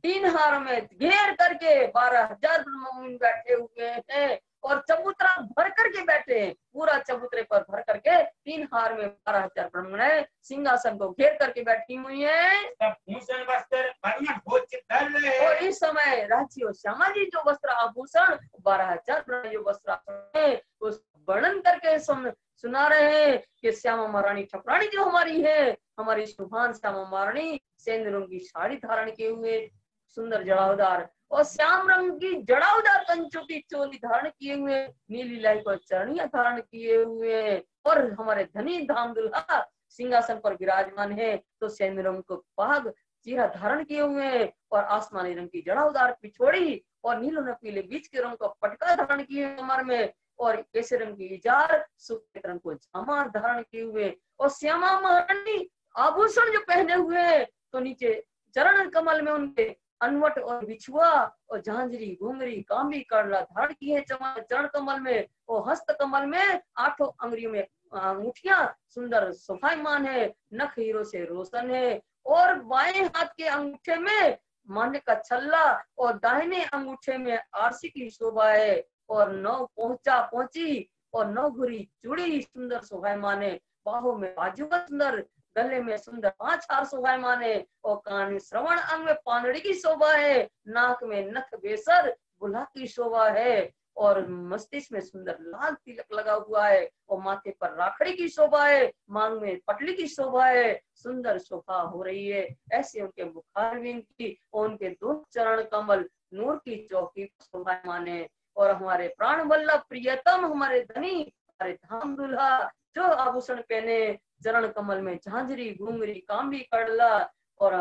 3 हार में घेर करके 12,000 ब्रह्ममुनि बैठे हुए हैं। और चबूतरा भर करके बैठे हैं, पूरा चबूतरे पर भर करके 3 हार में 12,000 ब्राह्मण सिंहासन को घेर करके बैठी हुई है। सब भूषण वस्त्र वर्णन भोज्य धर रहे। और इस समय राज्य श्यामा जी जो वस्त्र आभूषण 12,000 जो वस्त्र है उस वर्णन करके सुना रहे हैं कि श्यामा महारानी ठकुरानी जो हमारी है, हमारी सुहान श्यामा महारानी सेंद्रों की साड़ी धारण किए हुए, सुंदर जड़ावदार और श्याम रंग की जड़ावदार कंचों की चोली धारण किए हुए, नीली लाई को चरणियां धारण किए हुए, और हमारे धनी धाम दुल्हा सिंहासन पर विराजमान है। तो सेंद्र रंग को पाग चीरा धारण किए हुए और आसमानी रंग की जड़ावदार पिछोड़ी और नीलो न पीले बीच के रंग को पटका धारण किए कमर में, और केसरी रंग की इजार सुखेत रंग को जामा धारण किए हुए, और श्यामा महारानी आभूषण जो पहने हुए, तो नीचे चरण कमल में उनके अनवट और बिछुआ और झांझरी घुंघरी कांबी करला धारण की है चरण कमल में, और हस्त कमल में 8 अंगुलियों में अंगूठियां सुंदर शोभायमान है, नख हीरो से रोशन है, और बाएं हाथ के अंगूठे में मान्य का छल्ला और दाहिने अंगूठे में आरसी की शोभा है, और 9 पहुंची और 9 घुरी चूड़ी सुंदर शोभायमान है, बाहों में बाजू का सुंदर, गले में सुंदर 5 हार शोभायमान है, और कान में श्रवण अंग में पानड़ी की शोभा है, नाक में नथ बेसर बुला की शोभा है, और मस्तिष्क में सुंदर लाल तिलक लगा हुआ है, और माथे पर राखड़ी की शोभा है, मांग में पटली की शोभा है, सुंदर शोभा हो रही है। ऐसे उनके मुखारविंद की और उनके 2 चरण कमल नूर की चौकी शोभायमान है, और हमारे प्राण वल्लभ प्रियतम हमारे धनी हमारे धाम दुल्हा जो आभूषण पहने, चरण कमल में झांझरी घुंघरी कांबी कड़ला, और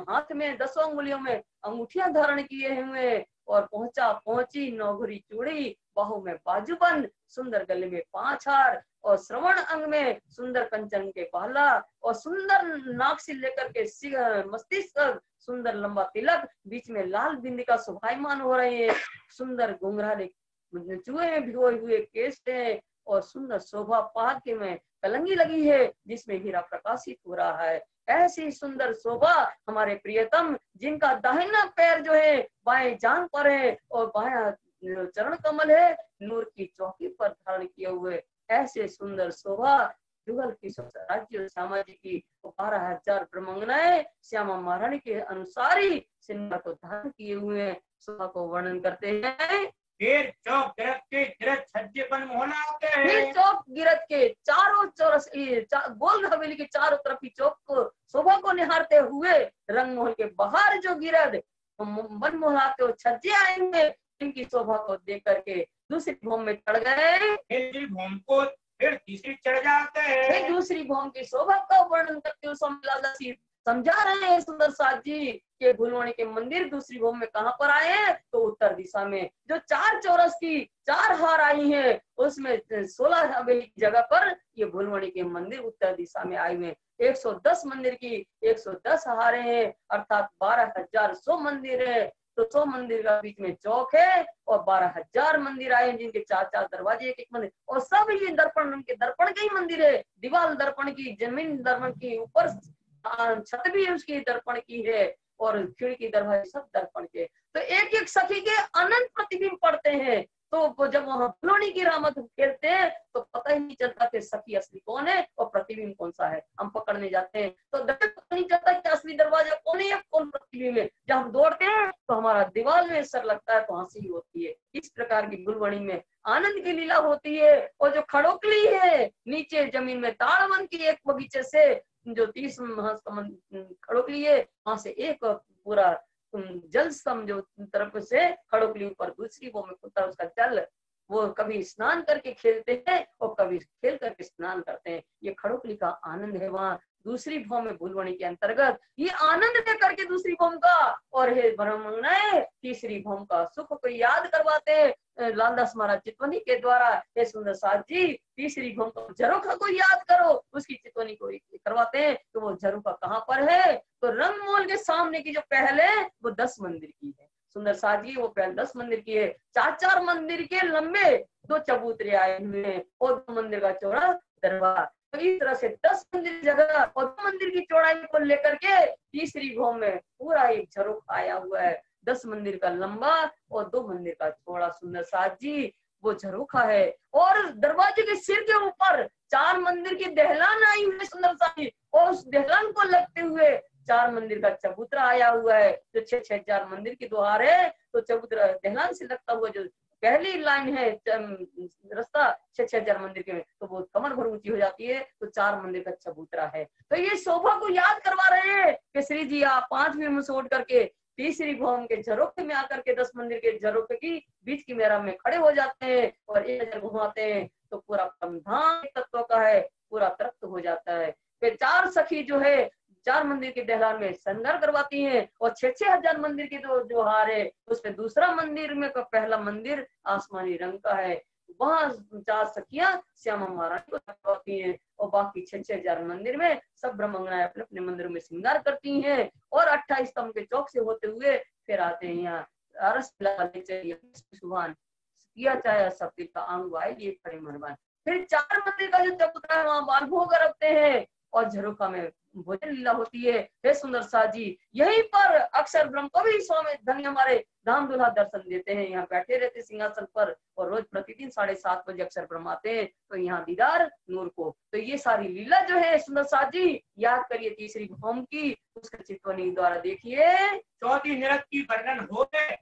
हाथ में 10 अंगुलियों में अंगूठियां धारण किए हुए, और पहुंची 9 घुरी चूड़ी, बाहों में बाजूबंद, सुंदर गले में 5 हार, और श्रवण अंग में सुंदर कंचन के बाला, और सुंदर नाक से लेकर के मस्तिष्क सुंदर लंबा तिलक, बीच में लाल बिंदिका शोभायमान हो रही है, सुंदर घुंघराले चूहे में भिगोए हुए केश है, और सुंदर शोभा पाग के में कलंगी लगी है जिसमें हीरा प्रकाशित हो रहा है। ऐसी सुंदर शोभा हमारे प्रियतम जिनका दाहिना पैर जो है बाएं जांघ पर है और बायां चरण कमल है नूर की चौकी पर धारण किए हुए, ऐसे सुंदर शोभा जुगल की राज्य श्यामा जी की 12,000 ब्रह्मंगनाएं श्यामा महारानी के अनुसारी सिंह को धारण किए हुए शोभा को वर्णन करते हैं। फिर चौक गिरत के गिरत छज्जेपन मोहना आते हैं। फिर चौक गिरत के चारों चौरस गोल हवेली के चारों तरफ की चौक को शोभा को निहारते हुए रंग महल के बाहर जो गिरद मन मोहलाते हुए छज्जे आएंगे, इनकी शोभा को देख करके दूसरी भूम में चढ़ गए, फिर भूम को फिर तीसरी चढ़ जाते हैं। फिर दूसरी भूम की शोभा का वर्णन करते हुए स्वामी लाला जी समझा रहे हैं सुंदर साथ जी के भुलवाणी के मंदिर दूसरी भूम में कहाँ पर आए हैं, तो उत्तर दिशा में जो 4 चौरस की 4 हार आई हैं उसमें 16 हवेली की जगह पर ये भुलवाणी के मंदिर उत्तर दिशा में आए हुए। 110 मंदिर की 110 हारे हैं, अर्थात 12,100 मंदिर है। तो 100 मंदिर का बीच में चौक है और 12,000 मंदिर आए हैं जिनके 4-4 दरवाजे, एक मंदिर, और सब ये दर्पण के दर्पण के ही मंदिर है। दीवार दर्पण की, जमीन दर्पण की, ऊपर छत भी उसकी दर्पण की है और खिड़की दरवाजे सब दर्पण के। तो एक एक सखी के अनंत प्रतिबिंब पड़ते हैं। तो जब वहां फुलवाणी की रामत खेलते हैं तो पता ही नहीं चलता कि सखी असली कौन है और प्रतिबिंब कौन सा है। हम पकड़ने जाते हैं तो पता नहीं चलता कि असली दरवाजा कौन है या कौन प्रतिबिंब है। जब हम दौड़ते हैं तो हमारा दीवार में सर लगता है तो हंसी होती है। इस प्रकार की फुलवाणी में आनंद की लीला होती है। और जो खड़ोकली है नीचे जमीन में ताड़वन की एक बगीचे से जो 30 खड़ोकली है, वहां से एक पूरा जल स्तंभ जो तरफ से खड़ोकली ऊपर दूसरी वो में खुलता है, उसका जल वो कभी स्नान करके खेलते हैं और कभी खेल करके स्नान करते हैं। ये खड़ोकली का आनंद है। वहाँ दूसरी भौम में भूलवणी के अंतर्गत ये आनंद दे करके दूसरी भौम का, और हे ब्रह्मण्य तीसरी भौम का सुख को याद करवाते हैं लालदास महाराज चितवनी के द्वारा। हे सुंदर साथ जी, तीसरी भौम को झरोखा को याद करो, उसकी चितवनी को करवाते हैं। तो वो झरोखा कहाँ पर है? तो रंगमोल के सामने की जो पहल है वो 10 मंदिर की है। सुंदर साथ जी वो पहल 10 मंदिर की है। 4-4 मंदिर के लंबे 2 चबूतरे आए हुए हैं और 2 मंदिर का चौड़ा दरबार। तो इस तरह से 10 मंदिर जगह और 2 मंदिर की चौड़ाई को लेकर के तीसरी भौम में पूरा एक झरोखा आया हुआ है। 10 मंदिर का लंबा और 2 मंदिर का चौड़ा सुंदर साथ जी वो झरोखा है। और दरवाजे के सिर के ऊपर 4 मंदिर की दहलान आई हुई है सुंदर साथ जी, और उस दहलान को लगते हुए 4 मंदिर का चबूतरा आया हुआ है। जो 6-6 4 मंदिर की द्वार है, तो चबूतरा दहलान से लगता हुआ जो पहली लाइन है रास्ता 6-6 4 मंदिर के, तो वो कमर भर ऊंची हो जाती है, तो 4 मंदिर का चबूतरा है। तो ये शोभा को याद करवा रहे हैं कि श्री जी आप 5वीं में छोड़ करके तीसरी भौम के झरोखे में आकर के 10 मंदिर के झरोखे की बीच की मेरा में खड़े हो जाते हैं और एक नजर घुमाते हैं, तो पूरा परमधाम तत्व का है, पूरा तृप्त हो जाता है। फिर 4 सखी जो है 4 मंदिर के दहलान में श्रृंगार करवाती हैं, और 6-6 हजार मंदिर की जो हार है उसमें दूसरा मंदिर में का पहला मंदिर आसमानी रंग का है। वहां 4 सखियां श्यामा महारानी को करवाती हैं, और बाकी 6-6 हजार मंदिर में सब ब्रह्मंगनाएं अपने अपने मंदिरों में श्रृंगार करती हैं। और 28 स्तंभ के चौक से होते हुए फिर आते हैं यहाँ सुभान किया चाहे सत्य का अंग आए ये खड़े मनवान। फिर 4 मंदिर का जो चबूतरा है वहां बाल भोग रखते हैं और झरोखा में भोजन लीला होती है। हे सुंदर साथ जी, यहीं पर अक्षर ब्रह्म को भी स्वामी धन्य हमारे धाम दुल्हा दर्शन देते हैं। यहाँ बैठे रहते सिंहासन पर, और रोज प्रतिदिन 7:30 बजे अक्षर ब्रह्म आते हैं, तो यहाँ दीदार नूर को। तो ये सारी लीला जो है सुंदर साथ जी याद करिए तीसरी भौम की, उसके चितवनी द्वारा देखिए। चौथी निरत की वर्णन हो गए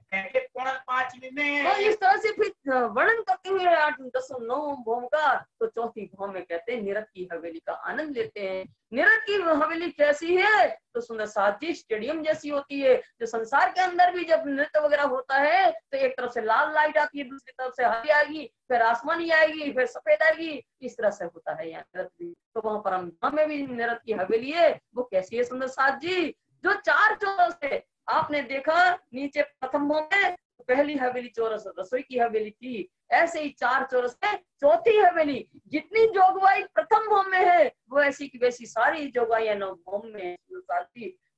5वीं में। तो इस तरह से फिर वर्णन करते हुए 8 10 9 भौम का, तो चौथी भौम में कहते हैं निरत की हवेली का आनंद लेते हैं। निरत की हवेली कैसी है? तो सुंदर साथ जी स्टेडियम जैसी होती है। जो संसार के अंदर भी जब नृत्य वगैरह होता है तो एक तरफ से लाल लाइट आती है, दूसरी तरफ से हरी आएगी, फिर आसमानी आएगी, फिर सफेद आएगी, इस तरह से होता है यहाँ नृत्य भी। तो वहां पर हम में भी नृत्य की हवेली है। वो कैसी है सुंदर साथ जी? जो 4 चौरस है, आपने देखा नीचे प्रथम भौम में पहली हवेली चौरस रसोई की हवेली थी, ऐसे ही 4 चौरस है चौथी हवेली। जितनी जोगवाई प्रथम भौम में है वो ऐसी की वैसी सारी जोगवाइयां 9 भौम में है।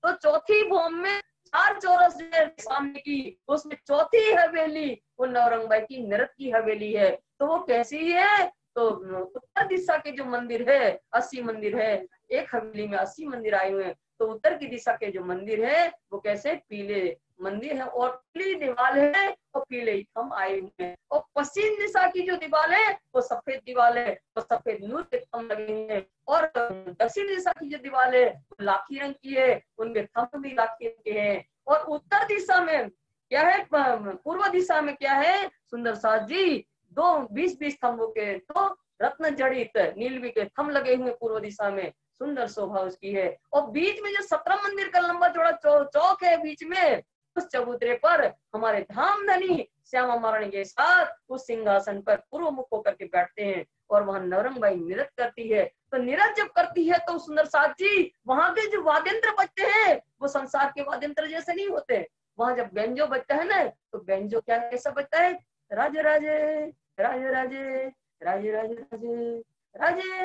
तो चौथी भौम में 4 चौरस सामने की, उसमें चौथी हवेली वो नौरंगबाई की नृत्य की हवेली है। तो वो कैसी है? तो उत्तर दिशा के जो मंदिर है 80 मंदिर है, एक हवेली में 80 मंदिर आए हुए हैं। तो उत्तर की दिशा के जो मंदिर है वो कैसे पीले मंदिर है और पीली दीवार है और पीले थम आए हुए हैं। और पश्चिम दिशा की जो दीवार है वो सफेद दीवार है और सफेद नूर के थम लगे हुए हैं। और दक्षिण दिशा की जो दीवार है वो लाखी रंग की है, उनके थम भी लाखी रंग के हैं। और उत्तर दिशा में क्या है? पूर्व दिशा में क्या है सुंदर साथ जी? 20-20 थम्बों के तो रत्न जड़ित नीलवी के थम लगे हुए पूर्व दिशा में, सुंदर शोभा उसकी है। और बीच में जो 17 मंदिर का लंबा चौड़ा चौक है बीच में, उस चबूतरे पर हमारे धाम धनी श्यामा महारानी के साथ उस सिंहासन पर पूर्व मुख होकर के बैठते हैं, और वहां नौरंगबाई नृत्य करती है। तो नृत्य जब करती है तो सुंदर साथ जी वहां के जो वाद्यंत्र बजते हैं वो संसार के वाद्यंत्र जैसे नहीं होते। वहां जब बेंजो बजता है ना, तो बेंजो क्या कैसा बजता है? राजे राजे राजे राजे राजे राजे राजे राजे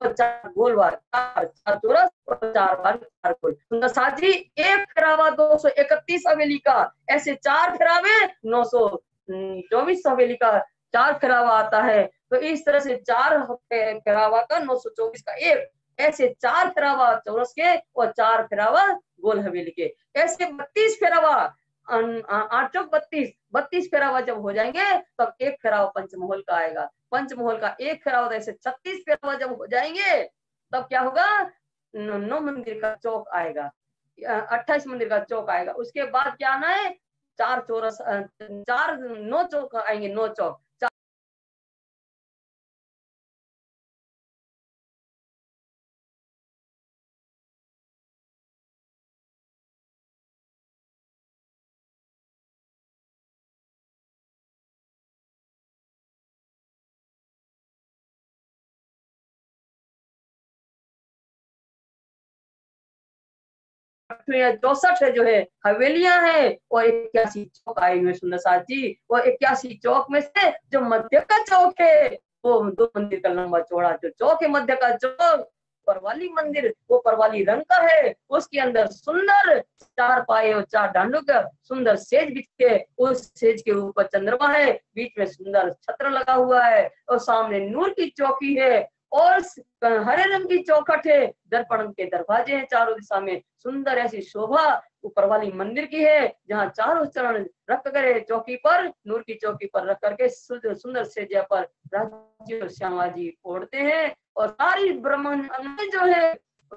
और 4 गोल बार, 4 चौरस और 4 बार 4 गोल। सुंदर साथ जी एक फेरावा 231 हवेली का, ऐसे 4 फेरावे 924 हवेली का 4 फेरावा आता है। तो इस तरह से 4 फेरावा का 924 का एक, ऐसे 4 फेरावा चौरस के और 4 फेरावा गोल हवेली के, ऐसे 32 फेरावा 8 चौक 32 फेरावा जब हो जाएंगे तब एक फेरावा पंचमहल का आएगा। पंचमहल का एक फेरावा, ऐसे 36 फेरावा जब हो जाएंगे तब क्या होगा, 9 मंदिर का चौक आएगा, 28 मंदिर का चौक आएगा। उसके बाद क्या आना है, 4 चौरस 9 चौक आएंगे, 9 चौक। चौसठ है जो है हवेलियां हैं और 81 चौक आए हुए सुंदर साथ जी। और 81 चौक में से जो मध्य का चौक है वो 2 मंदिर का लंबा चौड़ा जो चौक है, मध्य का चौक परवाली मंदिर, वो परवाली रंग का है। उसके अंदर सुंदर 4 पाए और 4 डांडों का सुंदर सेज बिछ के, उस सेज के ऊपर चंद्रमा है, बीच में सुंदर छत्र लगा हुआ है और सामने नूर की चौकी है और हरे रंग की चौखट है, दर्पण के दरवाजे हैं चारों दिशा में। सुंदर ऐसी शोभा ऊपर वाली मंदिर की है, जहाँ चारों चरण रख कर चौकी पर, नूर की चौकी पर रख करके सुंदर सेजा पर राजी और श्यामा जी ओढ़ते हैं और सारी ब्रह्मांड जो है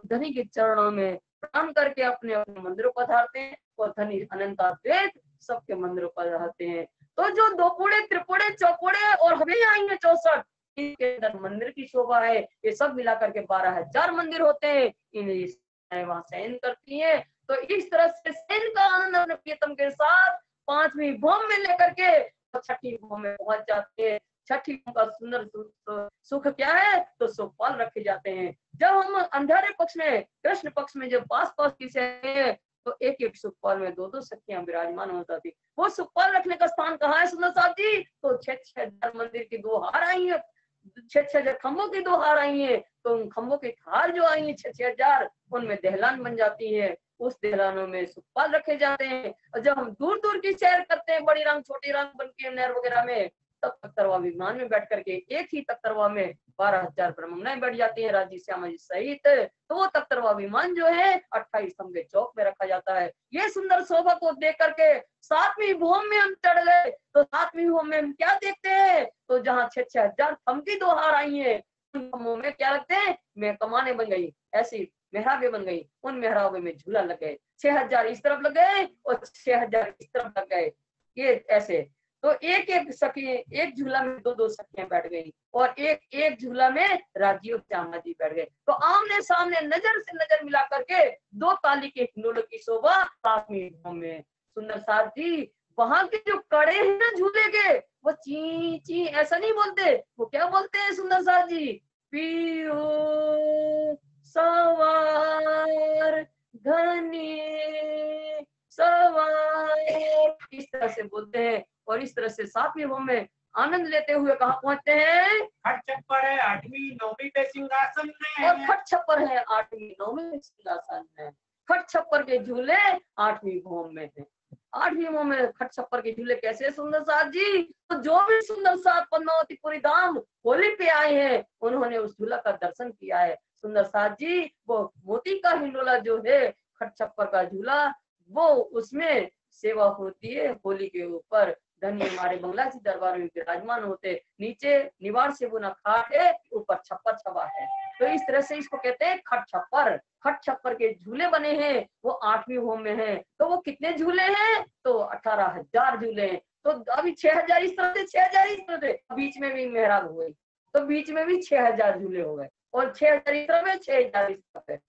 धनी के चरणों में प्रणाम करके अपने अपने मंदिरों पर धारते हैं और धनी अनंताद्वैत सबके मंदिरों पर रहते हैं। तो जो 2 कूड़े, त्रिकोड़े, चौकोड़े और हमें आएंगे 64, इनके अंदर मंदिर की शोभा है। ये सब मिलाकर के 12,000 मंदिर होते हैं, इन्हें वहां शयन करती है। तो इस तरह से शयन का आनंद अपने प्रियतम के साथ 5वीं भूम में लेकर के 6ठी भूम में पहुंच जाते हैं। 6ठी भूम का सुंदर सुख क्या है, तो सुखपाल रखे जाते हैं। जब हम अंधेरे पक्ष में, कृष्ण पक्ष में जब पास की से तो एक एक सुखपाल में 2-2 सखियां विराजमान होता थी। वो सुखपाल रखने का स्थान कहाँ है सुंदर साहब जी, तो 6,000 मंदिर की 2 हार आई है, 6,000 खंभों की 2 हार आई है। तो उन खंभों की हार जो आई है 6,000, उनमें दहलान बन जाती है, उस दहलानों में सुखपाल रखे जाते हैं। और जब हम दूर दूर की सैर करते हैं, बड़ी रंग छोटी रंग बन के नहर वगैरह में, तब तख्तरवा विमान में बैठ करके एक ही तख्तरवा में 12,000 ब्रह्मणाएं बैठ जाती हैं राजी श्यामा जी सहित। तो वो तख्तरवा विमान जो है 28 स्तंभ चौक में रखा जाता है। ये सुंदर शोभा को देख करके 7वीं भूम में हम चढ़ गए। तो 7वीं भूम में हम क्या देखते हैं, तो जहाँ 6,000 खंभ की 2 हार आई है, उन खंभों में क्या लगते हैं, में कमाने बन गई, ऐसी मेहराबें बन गई। उन मेहराबे में झूला लग गए, 6,000 इस तरफ लग गए और 6,000 इस तरफ लग गए, ये ऐसे। तो एक एक सखी, एक झूला में 2-2 सखियां बैठ गई और एक एक झूला में राजी और श्यामा जी बैठ गए। तो आमने सामने नजर से नजर मिला करके 2 ताली के हिंडोलों की शोभा 7वीं भूम में। सुंदर साथ जी वहां के जो कड़े हैं ना झूले के, वो ची ची ऐसा नहीं बोलते, वो क्या बोलते हैं सुंदर साथ जी, पीओ सवार धनी सवार, इस तरह से बोलते हैं। और इस तरह से 7वीं भूम में आनंद लेते हुए कहाँ पहुंचते हैं, खट छप्पर है 8वीं 9वीं पे सिंहासन में, और खट छप्पर है 8वीं 9वीं सिंहासन में। खट छप्पर के झूले 8वीं भूम में है। 8वीं भूम में खट छप्पर के झूले कैसे सुंदर साथ जी, तो जो भी सुंदर साथ पद्मावतीपुरी धाम होली पे आए हैं उन्होंने उस झूला का दर्शन किया है। सुंदर साथ जी वो मोती का हिंडोला जो है खट छप्पर का झूला, वो उसमें सेवा होती है होली के ऊपर। धनी हमारे बंगला जी दरबार में विराजमान होते, नीचे निवार से बुना खाट है, ऊपर छप्पर छपा है। तो इस तरह से इसको कहते हैं खट छप्पर। खट छप्पर के झूले बने हैं, वो 8वीं भूम में है। तो वो कितने झूले हैं, तो 18,000 झूले हैं। तो अभी 6,000 इस तरह से, 6,000 इस तरह से, बीच में भी मेहराब हो गई, तो बीच में भी 6,000 झूले हो गए और 6,000 इस तरफ है, 6,000 इस तरफ है।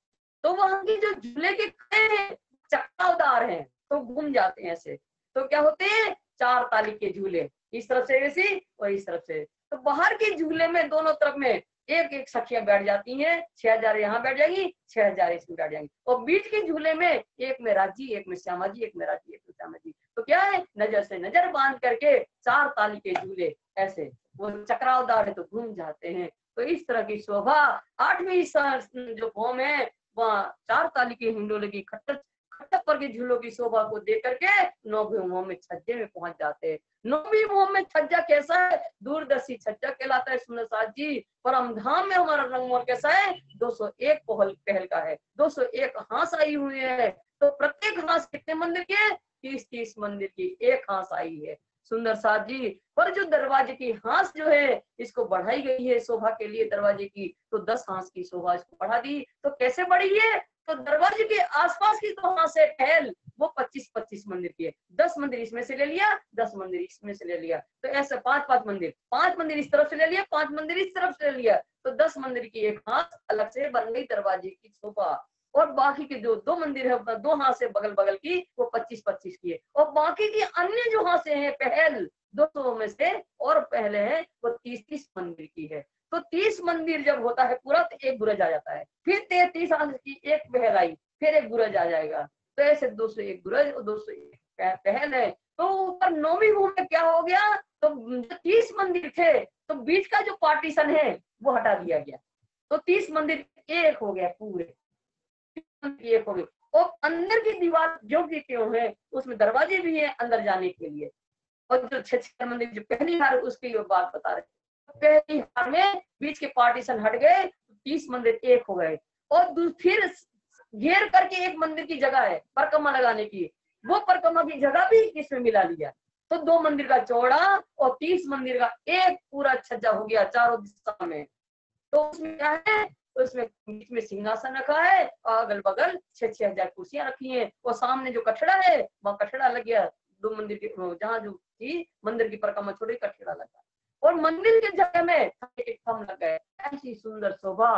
तो वहां की जो झूले के खड़े हैं चक्कादार हैं, तो घूम जाते हैं ऐसे। तो क्या होते हैं, 4 ताली के झूले, इस तरफ से वैसी और इस तरफ से। तो बाहर के झूले में दोनों तरफ में एक एक सखियां बैठ जाती हैं, 6,000 यहाँ बैठ जाएंगी, 6,000 इसमें बैठ जाएंगी। और बीच के झूले में एक में राजी, एक में श्यामा जी, एक में राजी, एक में श्यामा जी। तो क्या है, नजर से नजर बांध करके 4 ताली के झूले ऐसे, वो चक्रावदार है तो घूम जाते हैं। तो इस तरह की शोभा 8वीं जो भौम है वहाँ 4 ताली के हिंडोले की खट्टर पर के झूलों की शोभा को देख करके 9वीं भौम में छज्जे में पहुंच जाते हैं। 9वीं भौम में छज्जा कैसा है? दूरदर्शी छज्जा कहलाता है सुंदर साथ जी। परम धाम में हमारा रंगमोहन कैसा है? 201 पहल का है, 201 हांस आई हुई है। तो प्रत्येक हांस कितने मंदिर के? 30-30 मंदिर की एक हांस आई है सुंदर साथ जी। पर जो दरवाजे की हांस जो है इसको बढ़ाई गई है शोभा के लिए दरवाजे की, तो 10 हांस की शोभा इसको बढ़ा दी। तो कैसे बढ़ी है? तो दरवाजे के आसपास की तो हांस है टहल, वो 25-25 मंदिर की है। 10 मंदिर इसमें से ले लिया, 10 मंदिर इसमें से ले लिया, तो ऐसे 5-5 मंदिर, 5 मंदिर इस तरफ से ले लिया, 5 मंदिर इस तरफ से ले लिया, तो 10 मंदिर की एक हांस अलग से बन गई दरवाजे की शोभा। और बाकी के जो 2 मंदिर है 2 हाथ से बगल बगल की वो 25-25 की है। और बाकी की अन्य जो हाथ से हैं पहल 200 में से और पहले है वो 30-30 मंदिर की है। तो 30 मंदिर जब होता है पूरा तो एक बुरज आ जाता है, फिर 33 हाथ की एक पहल आई, फिर एक बुरज आ जाएगा। तो ऐसे 201 बुरज और 201 पहल है। तो ऊपर 9वीं भूमि में क्या हो गया? तो 30 मंदिर थे तो बीच का जो पार्टीशन है वो हटा दिया गया, तो 30 मंदिर एक हो गया, पूरे एक हो गए। और अंदर की दीवार जो भी क्यों है उसमें दरवाजे भी है अंदर जाने के लिए। और जो 6 मंदिर जो पहली हार उसकी बात बता रहे, पहली हार में बीच के पार्टीशन हट गए, 30 मंदिर एक हो गए। और फिर घेर करके एक मंदिर की जगह है परिक्रमा लगाने की, वो परिक्रमा की जगह भी इसमें मिला लिया। तो 2 मंदिर का चौड़ा और 30 मंदिर का एक पूरा छज्जा हो गया चारों दिशा में। तो उसमें क्या है? उसमें बीच में सिंहासन रखा है और अगल बगल 6-6 हजार कुर्सियां रखी हैं। और सामने जो कठड़ा है वहाँ कठड़ा लग गया, 2 मंदिर की जहाँ जो थी मंदिर की परिक्रमा छोड़ी कठड़ा लगा, और मंदिर के जगह में एक थम लग गए। ऐसी सुंदर शोभा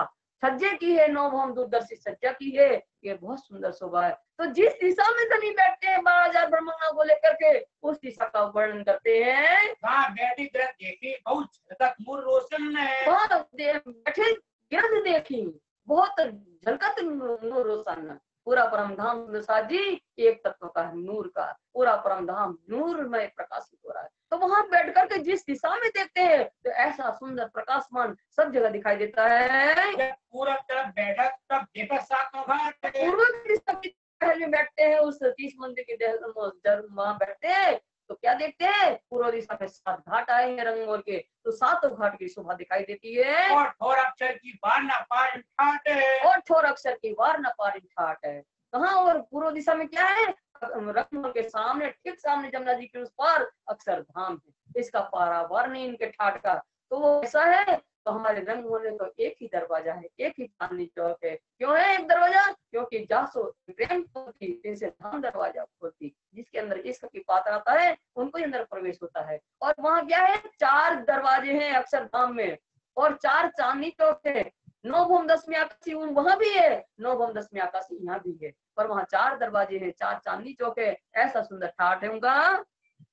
छज्जे की है, 9 भौम दूरदर्शी छज्जा की है, ये बहुत सुंदर शोभा है। तो जिस दिशा में धनी बैठते हैं 12,000 ब्रह्मणों को लेकर के उस दिशा का वर्णन करते हैं। बैठी ग्रह देखी बहुत झलकत नूर रोशन है, बैठे गिरद देखी बहुत झलकत नूर रोशन। पूरा परम धाम साथ जी एक तत्व का नूर का पूरा परम धाम नूर में प्रकाशित हो रहा है। तो वहां बैठ करके जिस दिशा में देखते हैं तो ऐसा सुंदर प्रकाशमान सब जगह दिखाई देता है। पूरा तरफ बैठक तब देखा सातों घाट, पूर्व की दिशा की टहल में बैठते हैं, उस 30 मंदिर की वहां बैठते हैं तो क्या देखते हैं? पूर्व दिशा में 7 घाट आए हैं रंगमोर के, तो 7 घाट की शोभा दिखाई देती है। और ठोर अक्षर की वार न पार ठाट है, और ठोर अक्षर की वार न पार ठाट है। कहाँ? और पूर्व दिशा में क्या है? रंगमोर के सामने ठीक सामने जमुना जी के उस पार अक्षरधाम है, इसका पारावार नहीं इनके ठाट का। तो वो ऐसा है। तो हमारे रंगमोर में तो एक ही दरवाजा है, एक ही चांदनी चौक है। क्यों है एक दरवाजा? क्योंकि जासो प्रेम होती से धाम दरवाजा होती, जिसके अंदर इश्क की पात्र आता है उनको ही अंदर प्रवेश होता है। और वहाँ क्या है? 4 दरवाजे हैं अक्षरधाम में और 4 चांदनी चौक है। 9 भौम 10वीं आकाशी वहां भी है, 9 भौम 10वीं आकाशी यहाँ भी है, पर वहाँ 4 दरवाजे हैं, 4 चांदनी चौक है। ऐसा सुंदर ठाट है उनका।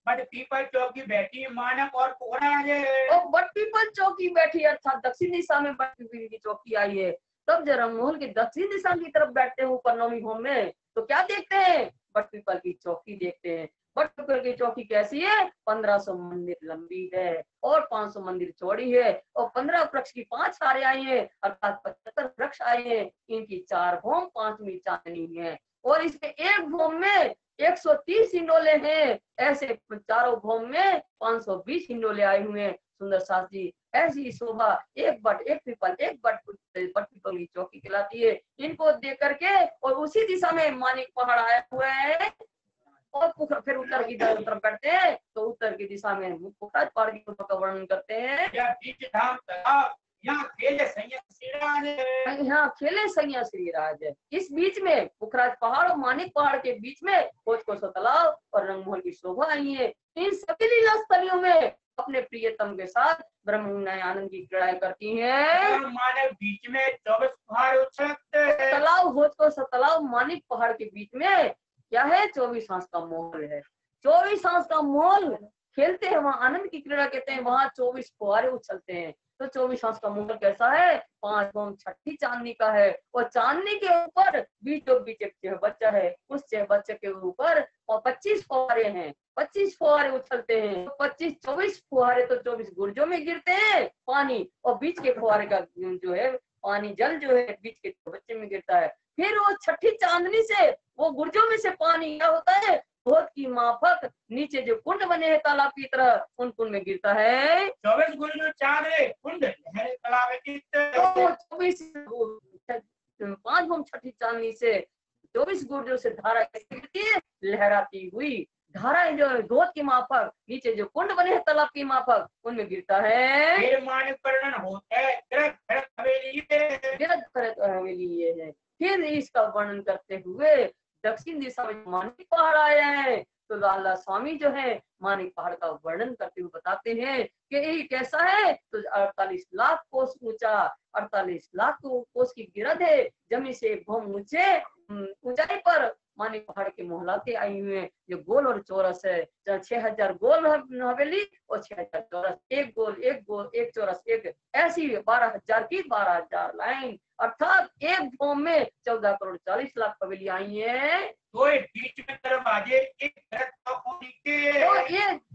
बट पीपल चौकी बैठी मानक और कोहरा है, और बट पीपल चौकी बैठी अर्थात दक्षिण दिशा में बट पीपल की चौकी आई है। तब जब रंगमोहन की दक्षिण दिशा की तरफ बैठते हैं ऊपर 9वीं भौम में तो क्या देखते हैं? बट पीपल की चौकी देखते हैं। बट पीपल की चौकी कैसी है? 1500 मंदिर लंबी है और 500 मंदिर चौड़ी है और 15 वृक्ष की 5 सारे आए हैं अर्थात 75 वृक्ष आए हैं। इनकी 4 भौम 5वीं चांदनी है और इसमें एक भौम में 130 हिंडोले हैं। ऐसे चारों भौम में 520 हिंडोले आए हुए हैं। सुंदर साथ जी ऐसी शोभा एक बट पीपल की चौकी कहलाती है। इनको देख करके और उसी दिशा में मानिक पहाड़ आया हुआ है और फिर उत्तर की तरफ करते हैं तो उत्तर की दिशा में पुखराज पहाड़ की का वर्णन करते हैं। यहाँ खेले सैया श्रीराज है, यहाँ खेले सैया श्रीराज है। इस बीच में पुखराज पहाड़ और मानिक पहाड़ के बीच में भोजकोसो तालाब और रंगमोहन की शोभा आई है। इन सभी लीला स्थलियों में अपने प्रियतम के साथ ब्रह्म आनंद की क्रीड़ा करती हैं। मानव बीच में 24 पहाड़ उछलते हैं, तालाब भोजकोसो तालाब मानिक पहाड़ के बीच में क्या है? 24 हांस का मोल है। 24 हांस का मोल खेलते हैं वहाँ आनंद की क्रीड़ा कहते हैं। वहाँ 24 फुहारे उछलते हैं। तो 24 हाथ का महल कैसा है? 5 भौम छठी चांदनी का है, और चांदनी के ऊपर बीचों बीच एक बच्चा है, उस बच्चे के ऊपर 25 फुहारे हैं, 25 फुहारे उछलते हैं, 24 फुहारे तो 24 गुर्जों में गिरते हैं पानी, और बीच के फुहारे का जो है पानी जल जो है बीच के बच्चे में गिरता है। फिर वो छठी चांदनी से वो गुर्जों में से पानी क्या होता है? बहुत की माफक नीचे जो कुंड बने हैं तालाब की तरह, उन कुंड में गिरता है। 24 गुरु चांद कुंड लहरे तालाब तो 24 5 भूम छठी चांदनी से 24 गुर्जों से धारा कैसे गिरती है? लहराती हुई धारा जो है गोद की माफक नीचे जो कुंड बने हैं तालाब की माफक, उनमें गिरता है। फिर मानक वर्णन होता है गिरत भरत हवेली गिरत भरत हवेली ये है। फिर इसका वर्णन करते हुए दक्षिण दिशा में मानिक पहाड़ आए हैं, तो लाला स्वामी जो है मानिक पहाड़ का वर्णन करते हुए बताते हैं कि ये कैसा है? तो 48 लाख कोस ऊंचा, 48 लाख कोस की गिरद है, जमीन से एक भौम ऊंचे ऊंचाई पर मानिक पहाड़ के मोहलाते आई हुए हैं, जो गोल और चौरस है। 6000 गोल हवेली और 6000 चौरस, एक गोल एक चौरस एक, ऐसी 12,000 की 12,000 लाइन, अर्थात एक भौम में 14 करोड़ 40 लाख हवेली आई है। तो बीच में दरवाजे एक भरत तो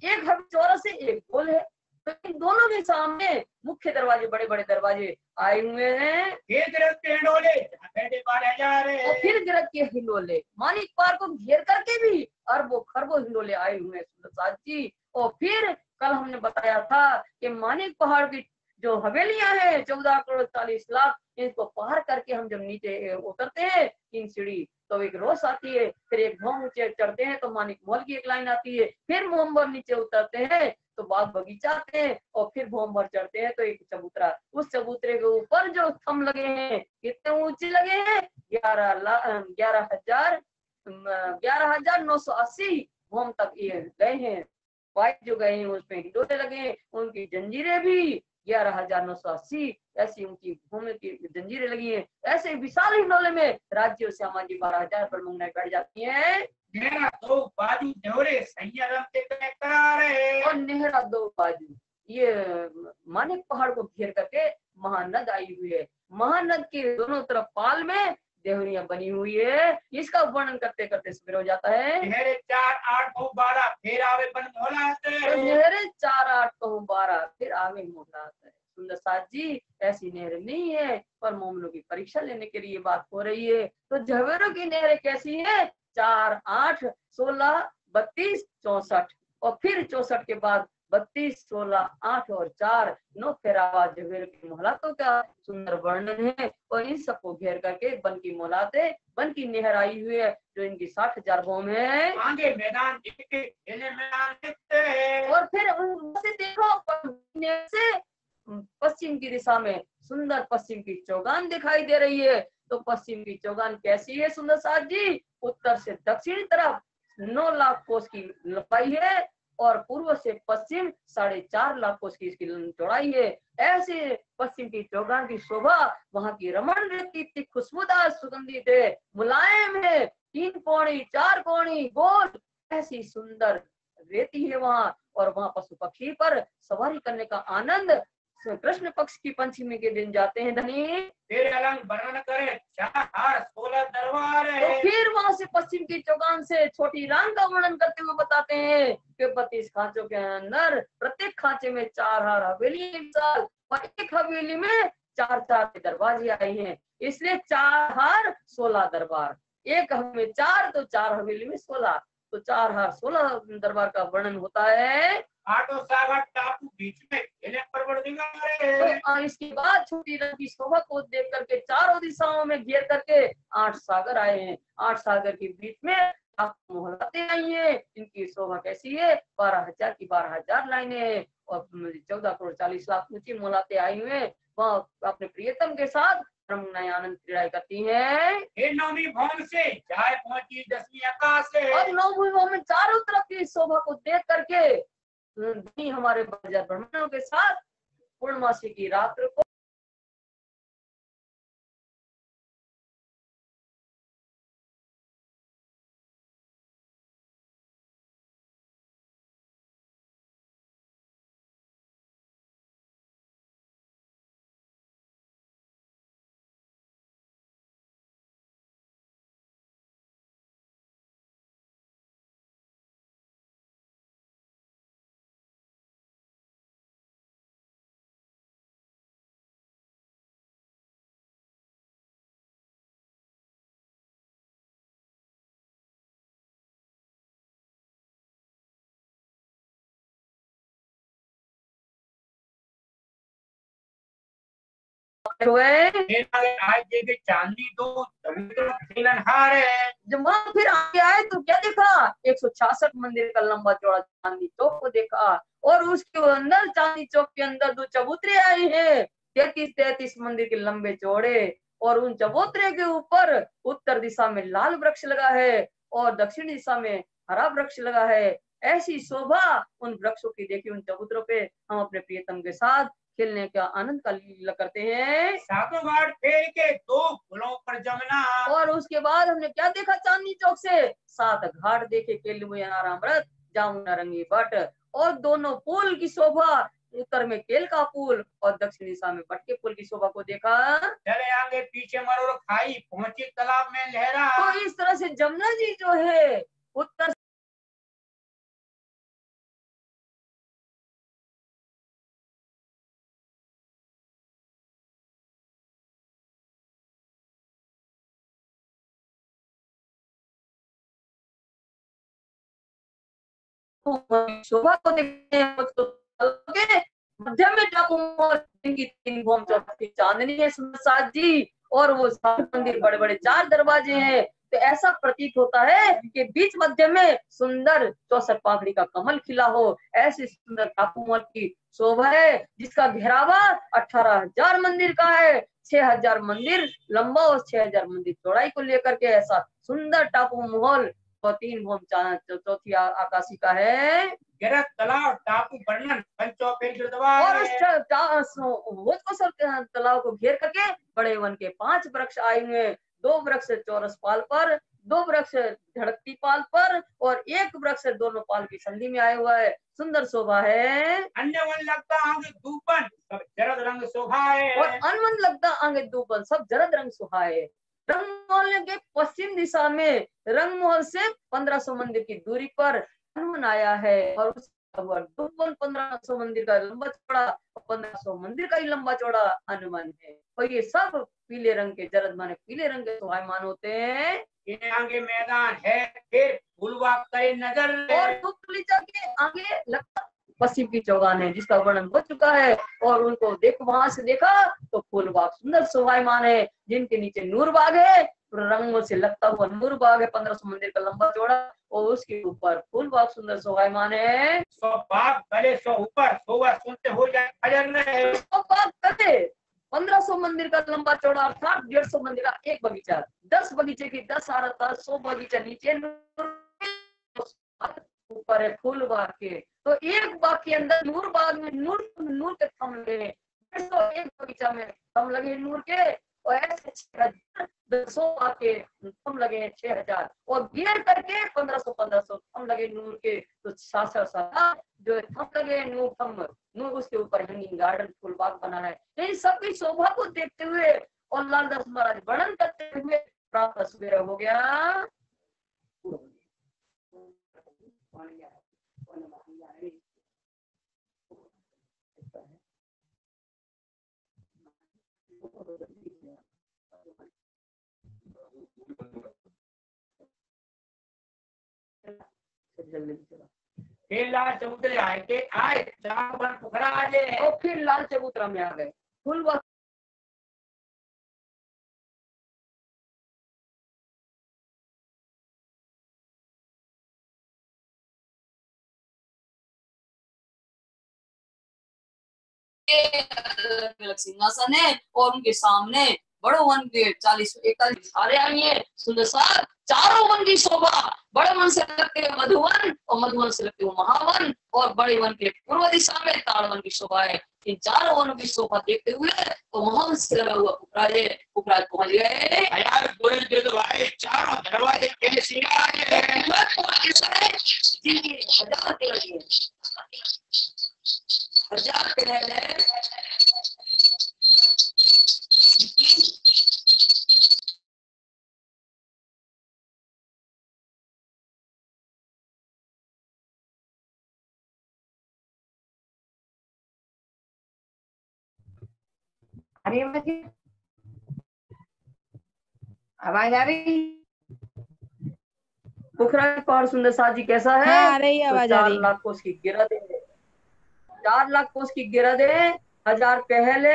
एक चौरस से एक गोल है, तो इन दोनों के सामने मुख्य दरवाजे बड़े बड़े दरवाजे आए हुए हैं। और फिर गिरद के हिंडोले मानिक पार को घेर करके भी अरबों खरबों हिंडोले आए हुए हैं सुंदरसाज जी। और फिर कल हमने बताया था कि मानिक पहाड़ की जो हवेलियां हैं 14 करोड़ 40 लाख, इनको पार करके हम जब नीचे उतरते हैं 3 सीढ़ी, तो एक रोस आती है, फिर एक भौम नीचे चढ़ते हैं तो मानिक महल की एक लाइन आती है, फिर मोहम्बर नीचे उतरते हैं तो बाग बगीचा आते हैं, और फिर भौम जड़ते हैं तो एक चबूतरा, उस चबूतरे के ऊपर जो थम लगे हैं कितने ऊंचे लगे हैं? 11,980 भौम तक ये गए हैं। पाइप जो गए हैं उसमें हिंडोले लगे हैं, उनकी जंजीरें भी 11,980 ऐसी ऊंची भूमि की जंजीरें लगी हैं। ऐसे विशाल हिंडोले में राज्यों से हमारी 12,000 पर मुंगनाई बैठ जाती है। नेहरा दो बाजू दोहरे संयम से करार है, और नेहरा दो बाजू ये मानिक पहाड़ को घेर करके महानद आई हुई है, महानद के दोनों तरफ पाल में देहरियां बनी हुई है। इसका वर्णन करते करते शुरू हो जाता है। नेहरे 4 8 2 12 फिर आवे बन मोहला तो नेहरे 4 8 12 फिर आवे मोहला है। सुंदर साथ जी ऐसी नहरें नहीं है, पर मोमलों की परीक्षा लेने के लिए बात हो रही है। तो झवेरों की नहरें कैसी है? 4 8 16 32 64, और फिर 64 के बाद 32 16 8 और 4 9 फेरावा झवेरों की मोहलातों का सुंदर वर्णन है। और इन सबको घेर करके बन की मोहलाते बन की नहर आई हुई है, जो इनकी 60,000 भौम है। आगे मैदान मैदान और फिर उनसे देखो से पश्चिम की दिशा में सुंदर पश्चिम की चौगान दिखाई दे रही है। तो पश्चिम की चौगान कैसी है सुंदर साथ जी? उत्तर से दक्षिण तरफ 9 लाख कोस की लंबाई है, और पूर्व से पश्चिम 4.5 लाख कोस की इसकी चौड़ाई है। ऐसे पश्चिम की चौगान की शोभा, वहां की रमण रेती खुशबूदार सुगंधित है, मुलायम है, 3 कोणी 4 कोणी गोल ऐसी सुंदर रेती है वहाँ। और वहाँ पशु पक्षी पर सवारी करने का आनंद कृष्ण पक्ष की पंचमी के दिन जाते हैं धनी। फिर अलग वर्णन करे 4 16 दरबार है। तो फिर वहां से पश्चिम की चौगान से छोटी राम का वर्णन करते हुए बताते हैं कि 32 खांचों के अंदर प्रत्येक खांचे में 4 हार हवेली और एक हवेली में 4 4 दरवाजे आए हैं, इसलिए 4 हार 16 दरबार, एक हमें 4 तो 4 हवेली में 16, तो 4 हार 16 दरबार का वर्णन होता है। आटो सागर टापू बीच में तो इसके बाद छोटी रंग की शोभा को देख करके चारों दिशाओं में घेर करके 8 सागर आए हैं। 8 सागर के बीच में मोहलाते आई हैं। इनकी शोभा कैसी है? 12,000 की 12,000 लाइनें हैं, और 14 करोड़ 40 लाख ऊंची मोहलाते आई हुए हैं। वह अपने प्रियतम के साथ आनंद क्रीड़ा करती है। नौवीं भौम से जाए पहुंची 10वीं आकाश से, और नौवीं भौम में चारों तरफ की शोभा को देख करके हमारे ब्राह्मणों के साथ पूर्णमासी की रात्र को हुए आज देखे चांदी तो खेलनहार है। जब वहां फिर आगे आए तो क्या देखा, 166 मंदिर का लंबा चौड़ा चांदी चौक को देखा, और उसके अंदर चांदी चौक के अंदर 2 चबूतरे आए हैं, 33 मंदिर के लंबे चौड़े, और उन चबूतरे के ऊपर उत्तर दिशा में लाल वृक्ष लगा है और दक्षिण दिशा में हरा वृक्ष लगा है। ऐसी शोभा उन वृक्षों की देखी, उन चबूतरों पे हम अपने प्रियतम के साथ खेलने का आनंद का लीला करते हैं। सातों घाट फेर के 2 पुलों पर जमुना, और उसके बाद हमने क्या देखा, चांदनी चौक से 7 घाट देखे, केलुमरत, जामुना रंगी बट, और दोनों पुल की शोभा, उत्तर में केल का पुल और दक्षिण दिशा में बट के पुल की शोभा को देखा। चले आगे पीछे मरोड़ खाई, पहुंची तालाब में लहरा। तो इस तरह से जमुना जी जो है उत्तर शोभा को देखते हैं, मध्य में टापू की 3 भौम चौथी चांदनी है सुंदर जी, और वो 7 मंदिर, बड़े बड़े 4 दरवाजे हैं। तो ऐसा प्रतीत होता है कि बीच मध्य में सुंदर 64 पाखड़ी का कमल खिला हो, ऐसी सुंदर टापू महल की शोभा है, जिसका घेरावा 18,000 मंदिर का है, 6,000 मंदिर लंबा और 6,000 मंदिर चौड़ाई को लेकर के ऐसा सुंदर टापू महल और 3 भौम चौथी आकाशी का है। गिरत तालाब टापू वर्णन और उस तालाब को घेर करके बड़े वन के 5 वृक्ष आए हुए, 2 वृक्ष चौरस पाल पर, 2 वृक्ष धड़कती पाल पर, और 1 वृक्ष दोनों पाल की संधि में आया हुआ है। सुंदर शोभा है। अन्य वन लगता आगे दूपन, सब जरद रंग शोभा है। और अनवन लगता आगे दूपन, सब जरद रंग शोभा है। रंगमहल के पश्चिम दिशा में रंगमहल से 1500 मंदिर की दूरी पर हनुमान आया है, और उसका 1500 मंदिर का लंबा चौड़ा, 1500 मंदिर का ही लंबा चौड़ा हनुमान है। और ये सब पीले रंग के, जरद माने पीले रंग के शोभायमान होते हैं। ये आगे मैदान है, फिर फूलवा करे नजर, और के आगे लगता पश्चिम की चौगान है, जिसका वर्णन हो चुका है, और उनको देखो, वहां से देखा तो फूलबाग सुंदर शोभायमान है, जिनके नीचे नूरबाग है, रंगों से लगता हुआ नूरबाग है, 1500 मंदिर का लंबा चौड़ा, और उसके ऊपर फूलबाग सुंदर शोभायमान है। 100 बाग गले 100 ऊपर, 100 सुनते हो जाए खजर रहे। 100 बाग गले, 1500 मंदिर का लंबा चौड़ा, अर्थात 150 मंदिर का एक बगीचा, 10 बगीचे की 10 आरता, 100 बगीचा नीचे, ऊपर है फूल बाग के। तो एक बाग के अंदर नूर बाग में नूर के थम लगे, एक बगीचा में थम लगे नूर के, और ऐसे 6,000 बाग के थम लगे 6,000, और घेर करके 1500 थम लगे नूर के। तो 700 जो थम लगे नूर उसके ऊपर हैंगिंग गार्डन फूल बाग बना है। इन सबकी शोभा को देखते हुए और लालदास महाराज वर्णन करते हुए प्रातः सवेरा हो गया। फिर लाल चबूतरे आए चावल पोखरा आजे, और फिर लाल चबूतरा में आ गए। फूल सिंहासन है, और उनके सामने बड़ो वन के 40-41 सारे आएंगे। सुंदर सार चारों वन की शोभा, बड़े वन से लगते हुए मधुवन, और मधुवन से लगते हुए महावन, और बड़े वन के पूर्व दिशा में ताड़वन की शोभा है। इन चारों वनों की शोभा देखते हुए तो महावन से लगा हुआ पुखराज पहुंच गए। चारों दरवाजे के सिंगार हजार आवाज आ रही? पुखराज पहाड़ सुंदर साज जी कैसा है? हाँ, आ रही है, आवाज आ रही है। 4 लाख कोस की गिरद है, 4 लाख कोस की गिरद है, 1000 पहले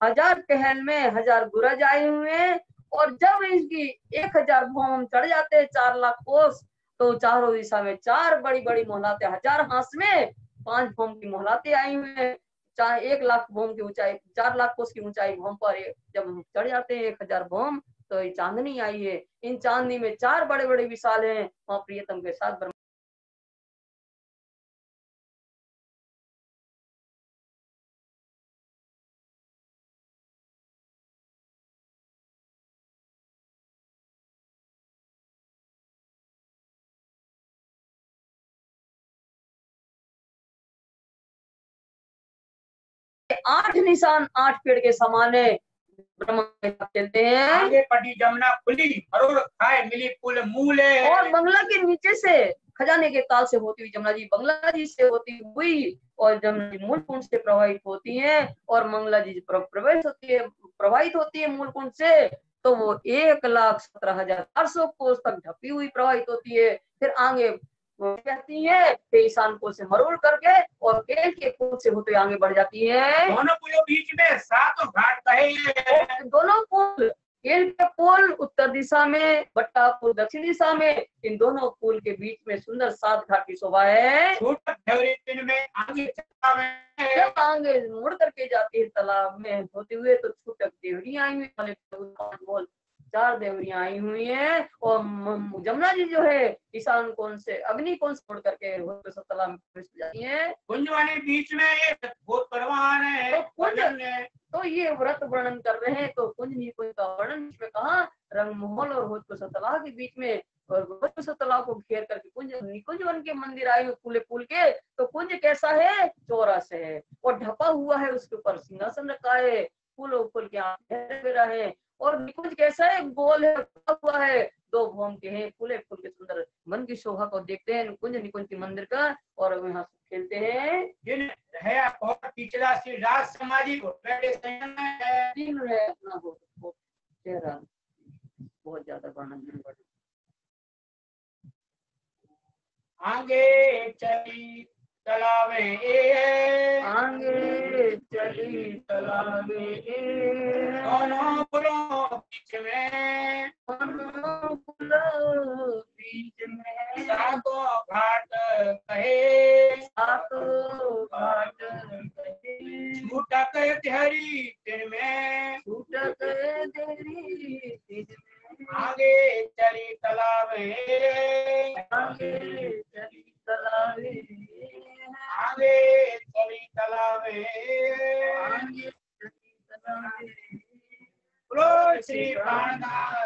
1000 टहल में 1000 गुरज आए हुए हैं। और जब इसकी 1000 भौम चढ़ जाते हैं 4 लाख कोस, तो चारों दिशा में 4 बड़ी बड़ी मोहलाते, 1000 हाथ में 5 भौम की मोहलाते आई हुई हैं। 1 लाख भौम की ऊंचाई, 4 लाख कोस की ऊंचाई भौम पर जब हम चढ़ जाते हैं 1000 भौम, तो ये चांदनी आई है। इन चांदनी में 4 बड़े बड़े विशाल हैं, वहाँ प्रियतम के साथ आठ निशान 8 पेड़ के समान है। ब्रह्मा खेलते हैं। आगे पटी जमुना खुली, मरोड़ खाए मिली पुल मूले। और बंगला के नीचे से खजाने के ताल से होती हुई जमुना जी बंगला जी से होती हुई और जमुना जी मूल कुंड से प्रवाहित होती है। और मंगला जी प्रवाहित होती है मूल कुंड से, तो वो 1,17,400 कोस तक ढपी हुई प्रवाहित होती है। फिर आगे कहती है ईशान कोल से मरोड़ करके और केल के पुल से होते आगे बढ़ जाती है। दोनों पुलों बीच में 7 घाट कहे। दोनों पुल, केल के पुल उत्तर दिशा में, बट्टा पुल दक्षिण दिशा में, इन दोनों पुल के बीच में सुंदर 7 घाट की शोभा है। जब आगे मुड़ करके जाती है तालाब में होते हुए, तो छूटक देवरी आई हुई, 4 देवरियां आई हुई हैं। और जमुना जी जो है ईशान कोण से अग्नि कोण से मुड़ करके तालाब में प्रवेश जाती है। कुंज वाले बीच में एक बहुत परवान है। तो कुंज, तो ये व्रत वर्णन कर रहे हैं। तो कुंज निकुंज का वर्णन इसमें कहा, रंगमहल और होतकुसा तालाब के बीच में, और होतकुसा तालाब को घेर करके कुंज निकुंज वन के मंदिर आए हुए पुल पुल के। तो कुंज कैसा है, चौरस है और ढपा हुआ है, उसके ऊपर सिंहासन रखा है, फूल के आगे है। और निकुंज कैसा है, गोल है, हुआ है, 2 भौम के हैं, फूल के सुंदर मन की शोभा को देखते हैं कुंज निकुंज के मंदिर का, और यहाँ खेलते हैं। है और पिछला श्री राज समाधि को तीन है अपना चेहरा, बहुत ज्यादा वर्णन। आगे चली तलावे आगे चली तलावे दोनों पुलों बीच में, दोनों पुलों बीच में 7 घाट कहे, 7 घाट कहे। छूटक तेरी दिन में, छूटक तेरी दिन में आगे चली तलावे, आगे चली तलावे, आगे चली तलावे, आगे चली तलावे। बोलो श्री प्राणनाथ